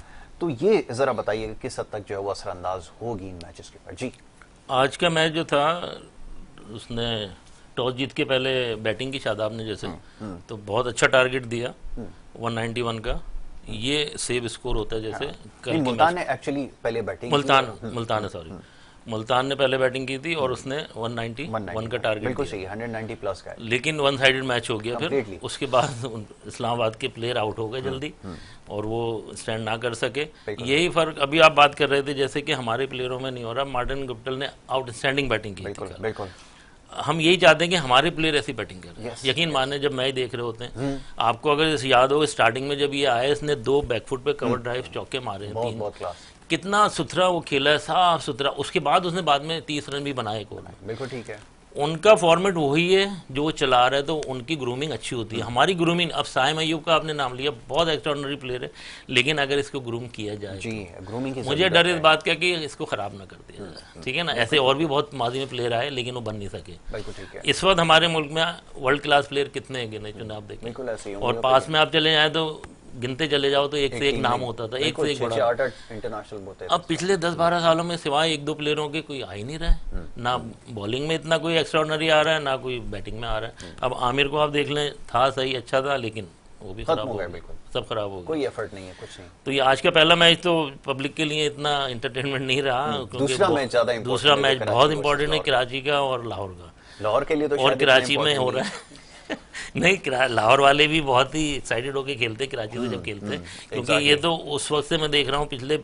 तो ये ज़रा बताइए किस हद तक जो है वो असरअंदाज होगी इन मैचेस के ऊपर। जी, आज का मैच जो था उसने टॉस जीत के पहले बैटिंग की शादाब ने जैसे तो बहुत अच्छा टारगेट दिया 191 का। ये सेव स्कोर होता है जैसे मुल्तान ने एक्चुअली पहले बैटिंग मुल्तान ने पहले बैटिंग की थी और उसने 191 का टारगेट, बिल्कुल सही, 190 प्लस का, लेकिन वन साइडेड मैच हो गया फिर। उसके बाद इस्लामाबाद के प्लेयर आउट हो गए जल्दी और वो स्टैंड ना कर सके। यही फर्क अभी आप बात कर रहे थे जैसे कि हमारे प्लेयरों में नहीं हो रहा। मार्टिन गुप्टिल ने आउटस्टैंडिंग बैटिंग की थी। बिल्कुल, हम यही चाहते हैं कि हमारे प्लेयर ऐसी बैटिंग करें। यकीन माने जब मैच देख रहे होते हैं, आपको अगर याद हो स्टार्टिंग में जब ये आया, इसने 2 बैकफुट पे कवर ड्राइव चौके मारे हैं, 3, कितना सुथरा वो खेला है, साफ सुथरा। उसके बाद उसने बाद में 30 रन भी बनाए को। बिल्कुल ठीक है, उनका फॉर्मेट वही है जो चला रहा है, तो उनकी ग्रूमिंग अच्छी होती है। हमारी ग्रूमिंग, अब साइम अयूब का आपने नाम लिया, बहुत एक्स्ट्राऑर्डिनरी प्लेयर है, लेकिन अगर इसको ग्रूम किया जाए जी, ग्रूमिंग की मुझे डर इस बात का कि इसको खराब ना कर दिया जाए, ठीक है ना। ऐसे और भी बहुत माजी में प्लेयर आए लेकिन वो बन नहीं सके। इस वक्त हमारे मुल्क में वर्ल्ड क्लास प्लेयर कितने हैं गिने चुने आप देखें, और पास में आप चले जाए तो गिनते चले जाओ तो एक से एक नाम होता था, एक से एक बड़ा इंटरनेशनल। अब पिछले 10-12 सालों में सिवाय 1-2 प्लेयरों के कोई आ ही नहीं रहा है। ना बॉलिंग में इतना कोई एक्स्ट्राऑर्डिनरी आ रहा है, ना कोई बैटिंग में आ रहा है। अब आमिर को आप देख लें, था सही, अच्छा था, लेकिन वो भी खराब हो गया, सब खराब हो गया, कोई एफर्ट नहीं है, कुछ नहीं। तो ये आज का पहला मैच तो पब्लिक के लिए इतना एंटरटेनमेंट नहीं रहा, दूसरा मैच बहुत इंपॉर्टेंट है, कराची का और लाहौर का। लाहौर के लिए तो और कराची में हो रहा है नहीं, लाहौर वाले भी बहुत ही एक्साइटेड होकर खेलते कराची से जब खेलते, क्योंकि ये तो उस वक्त से मैं देख रहा हूँ पिछले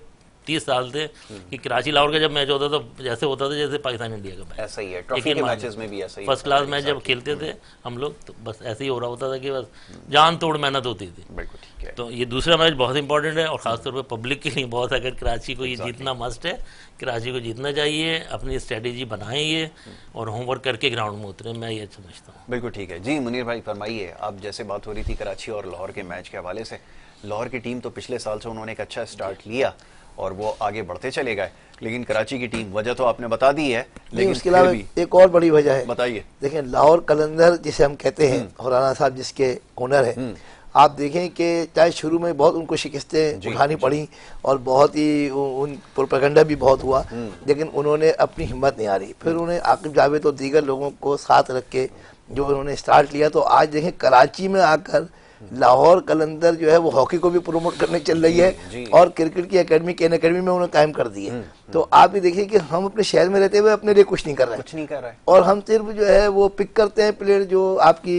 30 साल से कि कराची लाहौर का जब मैच होता था जैसे होता था जैसे पाकिस्तान इंडिया का मैच। ऐसा ही है, ट्रॉफी के मैचेस में भी ऐसा ही, फर्स्ट क्लास मैच जब खेलते थे हम लोग तो बस ऐसे ही हो रहा होता था कि बस जान तोड़ मेहनत होती थी। बिल्कुल ठीक है। तो ये दूसरा मैच बहुत इंपॉर्टेंट है और खासतौर पर पब्लिक के लिए बहुत। अगर कराची को ये जीतना मस्ट है, कराची को जीतना चाहिए, अपनी स्ट्रेटेजी बनाइए और होमवर्क करके ग्राउंड में उतरे, मैं ये समझता हूँ। बिल्कुल ठीक है। जी मुनीर भाई फरमाइए, आप जैसे बात हो रही थी कराची और लाहौर के मैच के हवाले से, लाहौर की टीम तो पिछले साल से उन्होंने एक अच्छा स्टार्ट लिया और वो आगे बढ़ते चले गए, लेकिन कराची की टीम, वजह तो आपने बता दी है, लेकिन उसके अलावा एक और बड़ी वजह है, बताइए। देखिए लाहौर कलंदर जिसे हम कहते हैं, और राना साहब जिसके ओनर है, आप देखें कि चाहे शुरू में बहुत उनको शिकस्तें उठानी पड़ी और बहुत ही उन प्रोपेगेंडा भी बहुत हुआ, लेकिन उन्होंने अपनी हिम्मत नहीं हारी। फिर उन्हें आकिब जावेद और दीगर लोगों को साथ रख के जो उन्होंने स्टार्ट लिया, तो आज देखें कराची में आकर लाहौर कलंदर जो है वो हॉकी को भी प्रोमोट करने चल रही है और क्रिकेट की एकेडमी में उन्होंने कायम कर दी है। तो आप भी देखिए कि हम अपने शहर में रहते हुए अपने लिए कुछ नहीं कर रहे हैं, और हम सिर्फ जो है वो पिक करते हैं प्लेयर जो आपकी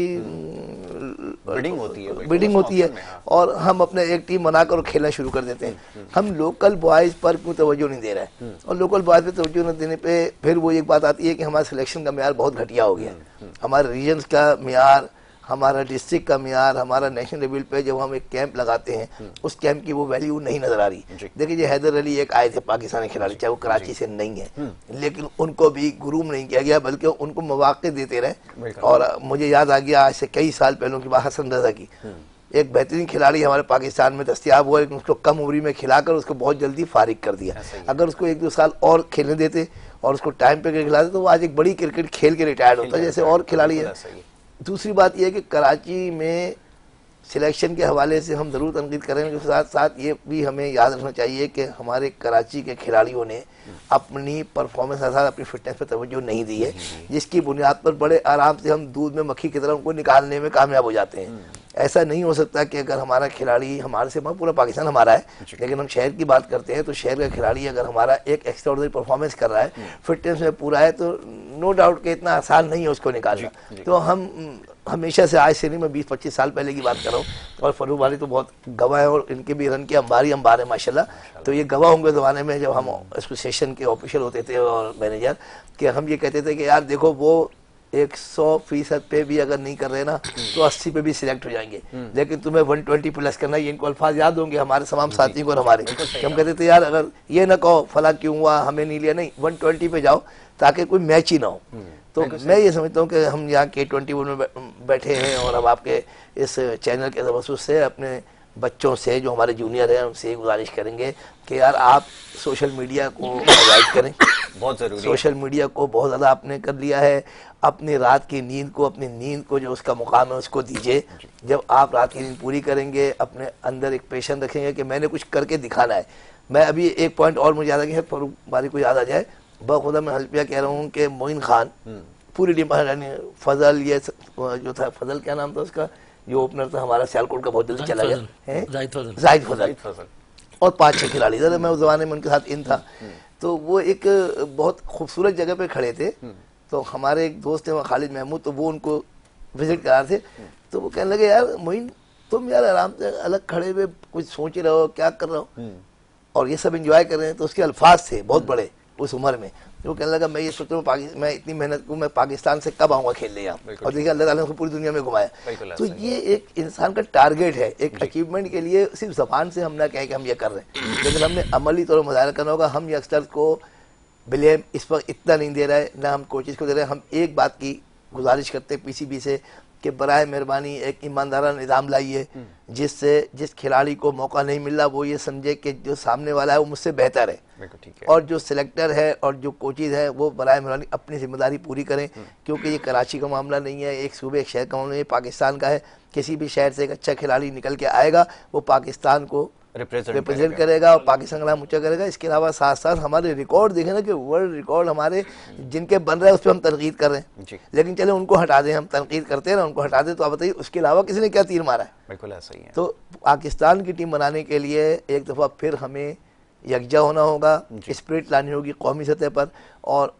बिल्डिंग होती है और हम अपने एक टीम बनाकर खेलना शुरू कर देते हैं। हम लोकल बॉयज पर क्यों तवज्जो नहीं दे रहे हैं, और लोकल बॉयज पर तवज्जो न देने पे फिर वो एक बात आती है कि हमारे सिलेक्शन का म्यार बहुत घटिया हो गया, हमारे रीजन्स का म्यार, हमारा डिस्ट्रिक्ट का म्यार, हमारा नेशनल लेवल पे जब हम एक कैंप लगाते हैं उस कैंप की वो वैल्यू नहीं नजर आ रही। देखिए हैदर अली एक आए थे पाकिस्तानी खिलाड़ी, चाहे वो कराची से नहीं है, लेकिन उनको भी गुरूम नहीं किया गया, बल्कि उनको मौके देते रहे। और मुझे याद आ गया आज से कई साल पहले की बात, हसन रजा की, एक बेहतरीन खिलाड़ी हमारे पाकिस्तान में दस्तियाब हुआ, लेकिन उसको कम उम्र में खिलाकर उसको बहुत जल्दी फारिग कर दिया। अगर उसको 1-2 साल और खेलने देते और उसको टाइम पे खिलाते तो वो आज एक बड़ी क्रिकेट खेल के रिटायर्ड होता है, जैसे और खिलाड़ी है। दूसरी बात यह है कि कराची में सिलेक्शन के हवाले से हम ज़रूर तनकीद करेंगे, साथ साथ ये भी हमें याद रखना चाहिए कि हमारे कराची के खिलाड़ियों ने अपनी परफॉर्मेंस के साथ अपनी फिटनेस पर तवज्जो नहीं दी है, जिसकी बुनियाद पर बड़े आराम से हम दूध में मक्खी की तरह उनको निकालने में कामयाब हो जाते हैं। ऐसा नहीं हो सकता कि अगर हमारा खिलाड़ी हमारे से पूरा पाकिस्तान हमारा है, लेकिन हम शहर की बात करते हैं तो शहर का खिलाड़ी अगर हमारा एक एक्स्ट्राऑर्डिनरी परफॉर्मेंस कर रहा है, फिटनेस में पूरा है, तो नो डाउट कि इतना आसान नहीं है उसको निकालना। तो हम हमेशा से आज से नहीं, मैं 20-25 साल पहले की बात कर रहा हूँ, और फरूख वाली तो बहुत गवाह है और इनके भी रन की अंबार है माशाल्लाह। तो ये गवाह होंगे ज़माने में जब हम एसोसिएशन के ऑफिशियल होते थे और मैनेजर, कि हम ये कहते थे कि यार देखो वो 100% पे भी अगर नहीं कर रहे ना तो 80 पे भी सिलेक्ट हो जाएंगे, लेकिन तुम्हें 120 प्लस करना है। इनको अल्फाज याद होंगे हमारे तमाम साथियों को और हमारे, कि हम कहते थे यार अगर ये ना कहो फला क्यों हुआ हमें नहीं लिया, नहीं 120 पे जाओ ताकि कोई मैच ही ना हो। तो मैं ये समझता हूँ कि हम यहाँ K21 में बैठे हैं और अब आपके इस चैनल के तवज्जुह से अपने बच्चों से जो हमारे जूनियर हैं उनसे गुजारिश करेंगे कि यार आप सोशल मीडिया को अवॉइड करें, बहुत जरूरी। सोशल मीडिया को बहुत ज़्यादा आपने कर लिया है, अपनी रात की नींद को, अपनी नींद को जो उसका मुकाम है उसको दीजिए। जब आप रात की नींद पूरी करेंगे, अपने अंदर एक पेशन रखेंगे कि मैंने कुछ करके दिखाना है। मैं अभी एक पॉइंट और मुझे याद आ गया, फरूख बारी को याद आ जाए, बखुदा मैं हल्फिया कह रहा हूँ कि मोइन खान पूरी टीम, फजल, ये जो था फजल, क्या नाम था उसका, जो ओपनर था हमारा सियालकोट का, बहुत जल्दी चला गया है, जाहिद फजल, और 5-6 खिलाड़ी, मैं उस जमाने में उनके साथ इन था। तो वो एक बहुत खूबसूरत जगह पे खड़े थे, तो हमारे एक दोस्त है वहाँ खालिद महमूद, तो वो उनको विजिट करा थे, तो वो कहने लगे यार मोइन तुम यार आराम से अलग खड़े हुए कुछ सोच रहे हो, क्या कर रहे हो, और ये सब एंजॉय कर रहे हैं। तो उसके अल्फाज थे बहुत बड़े उस उम्र में। वो कहने लगा मैं ये सोच रहा हूँ मैं इतनी मेहनत को मैं पाकिस्तान से कब आऊँगा खेलने यहाँ, और देखिए अल्लाह ताला ने पूरी दुनिया में घुमाया। तो ये एक इंसान का टारगेट है, एक अचीवमेंट के लिए सिर्फ ज़बान से हम ना कहें कि हम ये कर रहे हैं, लेकिन हमने अमली तौर पर मुजाहरा करना होगा। हम यंगस्टर्स को ब्लेम इस वक्त इतना नहीं दे रहा है, ना हम कोचेज़ को दे रहे हैं। हम एक बात की गुजारिश करते हैं PCB से कि बराए मेहरबानी एक ईमानदाराना निज़ाम लाइए, जिससे जिस खिलाड़ी को मौका नहीं मिल रहा वो ये समझे कि जो सामने वाला है वो मुझसे बेहतर है, और जो सिलेक्टर है और जो कोचेज़ है वो बराए मेहरबानी अपनी जिम्मेदारी पूरी करें, क्योंकि ये कराची का मामला नहीं है, एक सूबे एक शहर का मामला, ये पाकिस्तान का है। किसी भी शहर से एक अच्छा खिलाड़ी निकल के आएगा वो पाकिस्तान को रिप्रेजेंट करेगा और पाकिस्तान का नाम ऊंचा करेगा। इसके अलावा साथ साथ हमारे रिकॉर्ड देखें ना कि वर्ल्ड रिकॉर्ड हमारे जिनके बन रहे हैं उस पर हम तनकीद कर रहे हैं, लेकिन चले उनको हटा दें, हम तनकीद करते हैं ना, उनको हटा दें। तो आप बताइए उसके अलावा किसी ने क्या तीर मारा है? बिल्कुल ऐसा ही है। तो पाकिस्तान की टीम बनाने के लिए एक दफ़ा फिर हमें यकजा होना होगा, स्पिरिट लानी होगी कौमी सतह पर, और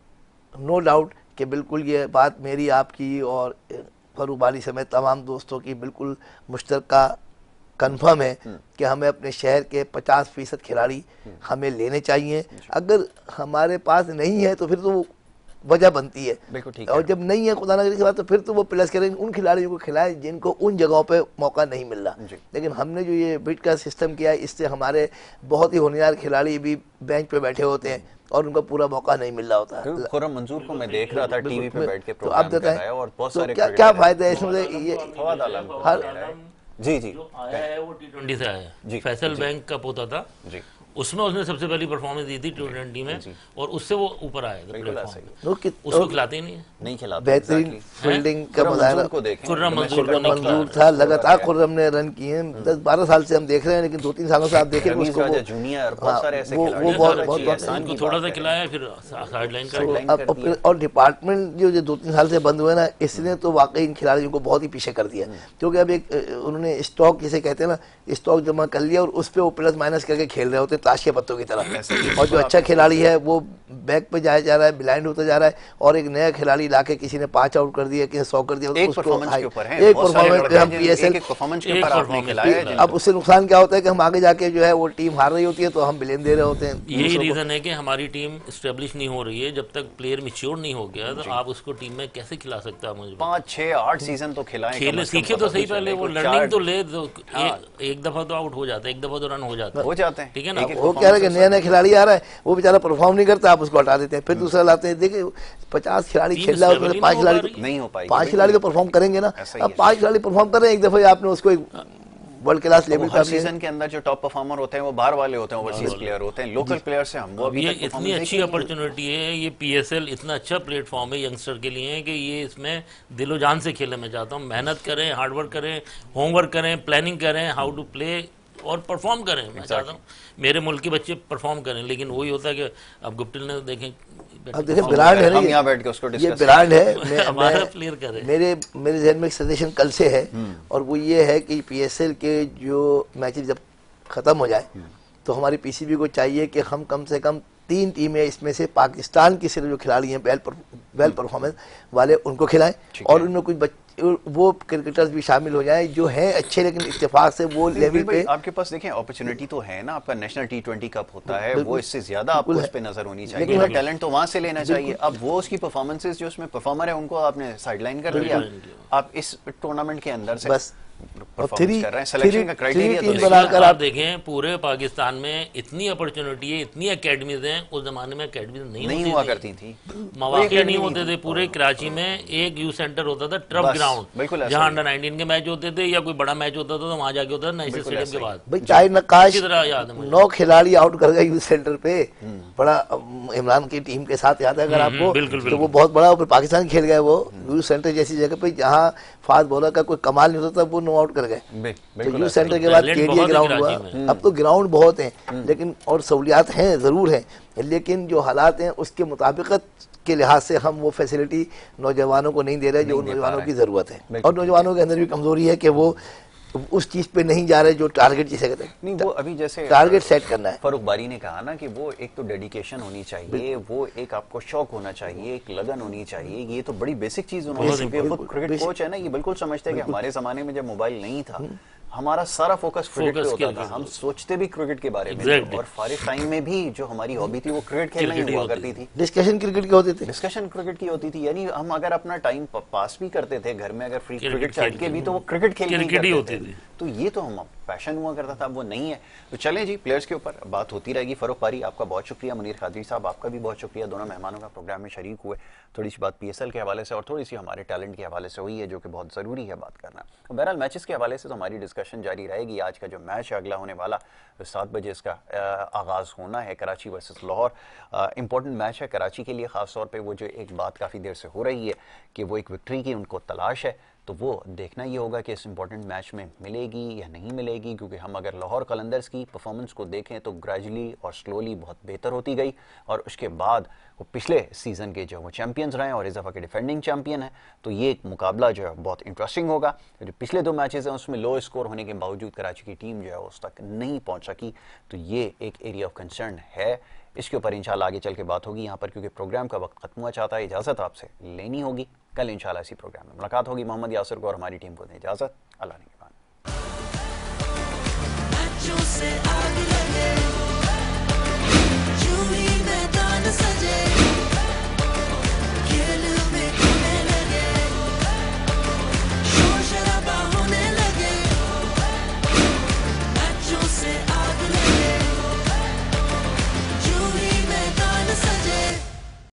नो डाउट कि बिल्कुल ये बात मेरी, आपकी और फरूख बारी समेत तमाम दोस्तों की बिल्कुल मुश्तरका कन्फर्म है कि हमें अपने शहर के 50% खिलाड़ी हमें लेने चाहिए। अगर हमारे पास नहीं है तो फिर तो वजह बनती है, और जब नहीं है खुदा ना करे की बात, तो फिर तो वो प्लस करेंगे, उन खिलाड़ियों को खिलाए जिनको उन जगहों पे मौका नहीं मिल रहा। लेकिन हमने जो ये बिट का सिस्टम किया है, इससे हमारे बहुत ही होनहार खिलाड़ी भी बेंच पे बैठे होते हैं और उनका पूरा मौका नहीं मिल रहा होता है। खुर्रम मंजूर को मैं देख रहा था टीवी पे बैठ के, तो आप बताएं और बहुत तो सारे क्या फायदा है इसमें? ये जी जी जो आया है वो T20 से आया है, फैसल बैंक का पोता था जी, उसमें उसने सबसे पहली परफॉर्मेंस दी थी T20 में, और उससे वो ऊपर आया था। उसको खिलाते ही नहीं खिलाते। बेहतरीन फील्डिंग का मुजाहरा खुर्रम मंजूर था, लगातार खुर्रम ने रन किए, 10-12 साल से हम देख रहे हैं, लेकिन 2-3 सालों से आप देखें उसको थोड़ा सा खिलाया फिर साइडलाइन कर। और डिपार्टमेंट जो 2-3 साल से बंद हुए ना, इसने तो वाकई इन खिलाड़ियों को बहुत ही पीछे कर दिया, क्योंकि अब एक उन्होंने स्टॉक जिसे कहते हैं ना, स्टॉक जमा कर लिया और उस पर वो प्लस माइनस करके खेल रहे होते ताश के पत्तों की तरह। और जो अच्छा खिलाड़ी है वो बैक पे जाया जा रहा है, ब्लाइंड होता जा रहा है, और एक नया खिलाड़ी लाके किसी ने 5 आउट कर दिया, किसी ने 100 कर दिया, एक परफॉर्मेंस पे हम PSL। अब उससे नुकसान क्या होता है कि हम आगे जाके जो है वो टीम हार रही होती है तो हम ब्लेम दे रहे होते हैं। यही रीजन है कि हमारी टीम स्टेब्लिश नहीं हो रही है। जब तक प्लेयर मैच्योर नहीं हो गया तो आप उसको टीम में कैसे खिला सकता है? मुझे 5, 6, 8 सीजन तो खिलाएं, खेले सीखे तो सही, पहले वो लर्निंग तो ले, एक दफा तो आउट हो जाता है, एक दफा तो रन हो जाते हैं, ठीक है ना। वो क्या है कि नया खिलाड़ी आ रहा है, वो बेचारा परफॉर्म नहीं करता, आप उसको हटा देते हैं, फिर दूसरा लाते हैं। देखिए 50 खिलाड़ी खेल रहा है, 5 खिलाड़ी नहीं हो पाएंगे, 5 खिलाड़ी तो परफॉर्म करेंगे ना। अब 5 खिलाड़ी परफॉर्म कर रहे हैं, एक दफा आपने उसको वर्ल्ड क्लास लेवल पर सीजन के अंदर जो टॉप परफॉर्मर होते हैं वो बाहर वाले होते हैं, ओवरसीज प्लेयर होते हैं, लोकल प्लेयर से हम वो ये इतनी अच्छी अपॉर्चुनिटी है, ये PSL इतना अच्छा प्लेटफॉर्म है यंगस्टर के लिए कि ये इसमें दिलो जान से खेलने में चाहता हूँ। मेहनत करें, हार्डवर्क करें, होमवर्क करें, प्लानिंग करें, हाउ टू प्ले और परफॉर्म करें। मैं चाहता हूँ मेरे मुल्क के बच्चे परफॉर्म करें, लेकिन वही होता है कि अब गुप्टिल ने देखें, अब देखें ब्रांड है ना, हम यहाँ बैठ के उसको ये डिस्कस ब्रांड है। हमारा प्लेयर करें। मेरे जहन में एक सजेशन कल से है, और वो ये है कि PSL के जो मैचेस जब खत्म हो जाए तो हमारी PCB को चाहिए कि हम कम से कम 3 टीमें इसमें से पाकिस्तान की सिर्फ जो खिलाड़ी हैं वेल परफॉर्मेंस वाले उनको खिलाएं, और उनमें कुछ वो क्रिकेटर्स भी शामिल हो जाएं जो हैं अच्छे, लेकिन इत्तेफाक से वो लेवल पे। आपके पास देखें अपॉर्चुनिटी तो है ना, आपका नेशनल T20 कप होता है, वो इससे ज्यादा आपको उस पे नजर होनी चाहिए, टैलेंट तो वहां से लेना चाहिए। अब वो उसकी परफॉर्मेंसेस जो उसमें परफॉर्मर है उनको आपने साइडलाइन कर दिया, आप इस टूर्नामेंट के अंदर से बस परफॉर्मेंस कर रहे हैं। सिलेक्शन का क्राइटेरिया तो बनाकर आप देखें, पूरे पाकिस्तान में इतनी अपॉर्चुनिटी है, इतनी एकेडमीज हैं, उस जमाने में एकेडमीज नहीं हुआ करती थी, मौके नहीं होते थे। पूरे कराची में एक यूथ सेंटर होता था, टर्फ ग्राउंड, जहां अंडर 19 के मैच होते थे या कोई बड़ा मैच होता था तो वहां जाके होता था नाइसर स्टेडियम के बाद। भाई चाहे नकाश 9 खिलाड़ी आउट कर गए यूथ सेंटर पे, बड़ा इमरान की टीम के साथ याद है अगर आपको, तो वो बहुत बड़ा पाकिस्तान खेल गए वो यूथ सेंटर जैसी जगह पे जहाँ फास्ट बॉलर का कोई कमाल नहीं होता था, वो नो आउट कर गए। तो यूथ सेंटर के बाद KDA ग्राउंड हुआ। अब तो ग्राउंड बहुत हैं, लेकिन और सहूलियात हैं जरूर हैं, लेकिन जो हालात हैं उसके मुताबिकत के लिहाज से हम वो फैसिलिटी नौजवानों को नहीं दे रहे जो उन नौजवानों की जरूरत है। और नौजवानों के अंदर भी कमजोरी है कि वो उस चीज पे नहीं जा रहे जो टारगेट जिसे कहते हैं। नहीं, वो अभी जैसे टारगेट सेट करना है। फरूख बारी ने कहा ना कि वो एक तो डेडिकेशन होनी चाहिए, वो एक आपको शौक होना चाहिए, एक लगन होनी चाहिए, ये तो बड़ी बेसिक चीज उन्होंने। क्रिकेट कोच है ना, ये बिल्कुल समझते हैं कि हमारे जमाने में जब मोबाइल नहीं था, हमारा सारा फोकस क्रिकेट पे होता था, हम सोचते भी क्रिकेट के बारे में, और फारिग टाइम में भी जो हमारी हॉबी थी वो क्रिकेट खेलना ही हुआ करती थी। डिस्कशन क्रिकेट की होती थी, डिस्कशन क्रिकेट की होती थी, यानी हम अगर अपना टाइम पास भी करते थे घर में, अगर फ्री क्रिकेट खेल के भी, तो वो क्रिकेट खेल होती थी। तो ये तो हम पैशन हुआ करता था, वो नहीं है। तो चलें जी, प्लेयर्स के ऊपर बात होती रहेगी। फरूख बारी आपका बहुत शुक्रिया, मुनीर कादरी साहब आपका भी बहुत शुक्रिया, दोनों मेहमानों का प्रोग्राम में शरीक हुए। थोड़ी सी बात PSL के हवाले से और थोड़ी सी हमारे टैलेंट के हवाले से हुई है, जो कि बहुत ज़रूरी है बात करना। बहरहाल मैचेस के हवाले से तो हमारी डिस्कशन जारी रहेगी। आज का जो मैच है अगला होने वाला 7 बजे इसका आगाज़ होना है, Karachi versus Lahore. Important match है कराची के लिए, ख़ास तौर पे वो जो एक बात काफ़ी देर से हो रही है कि वो एक विक्ट्री की उनको तलाश है, तो वो देखना ये होगा कि इस इंपॉर्टेंट मैच में मिलेगी या नहीं मिलेगी। क्योंकि हम अगर लाहौर कलंदर्स की परफॉर्मेंस को देखें तो ग्रेजुअली और स्लोली बहुत बेहतर होती गई, और उसके बाद वो पिछले सीज़न के जो वो चैंपियंस रहे और इस दफ़ा के डिफेंडिंग चैंपियन है, तो ये एक मुकाबला जो है बहुत इंटरेस्टिंग होगा। जो पिछले 2 मैचेस हैं उसमें लो स्कोर होने के बावजूद कराची की टीम जो है उस तक नहीं पहुँच सकी, तो ये एक एरिया ऑफ कंसर्न है। इसके ऊपर इंशाल्लाह आगे चल के बात होगी यहाँ पर, क्योंकि प्रोग्राम का वक्त खत्म हुआ चाहता है। इजाज़त आपसे लेनी होगी, कल इंशाल्लाह इसी प्रोग्राम में मुलाकात होगी। मोहम्मद यासिर को और हमारी टीम को दें इजाज़त, अल्लाह ने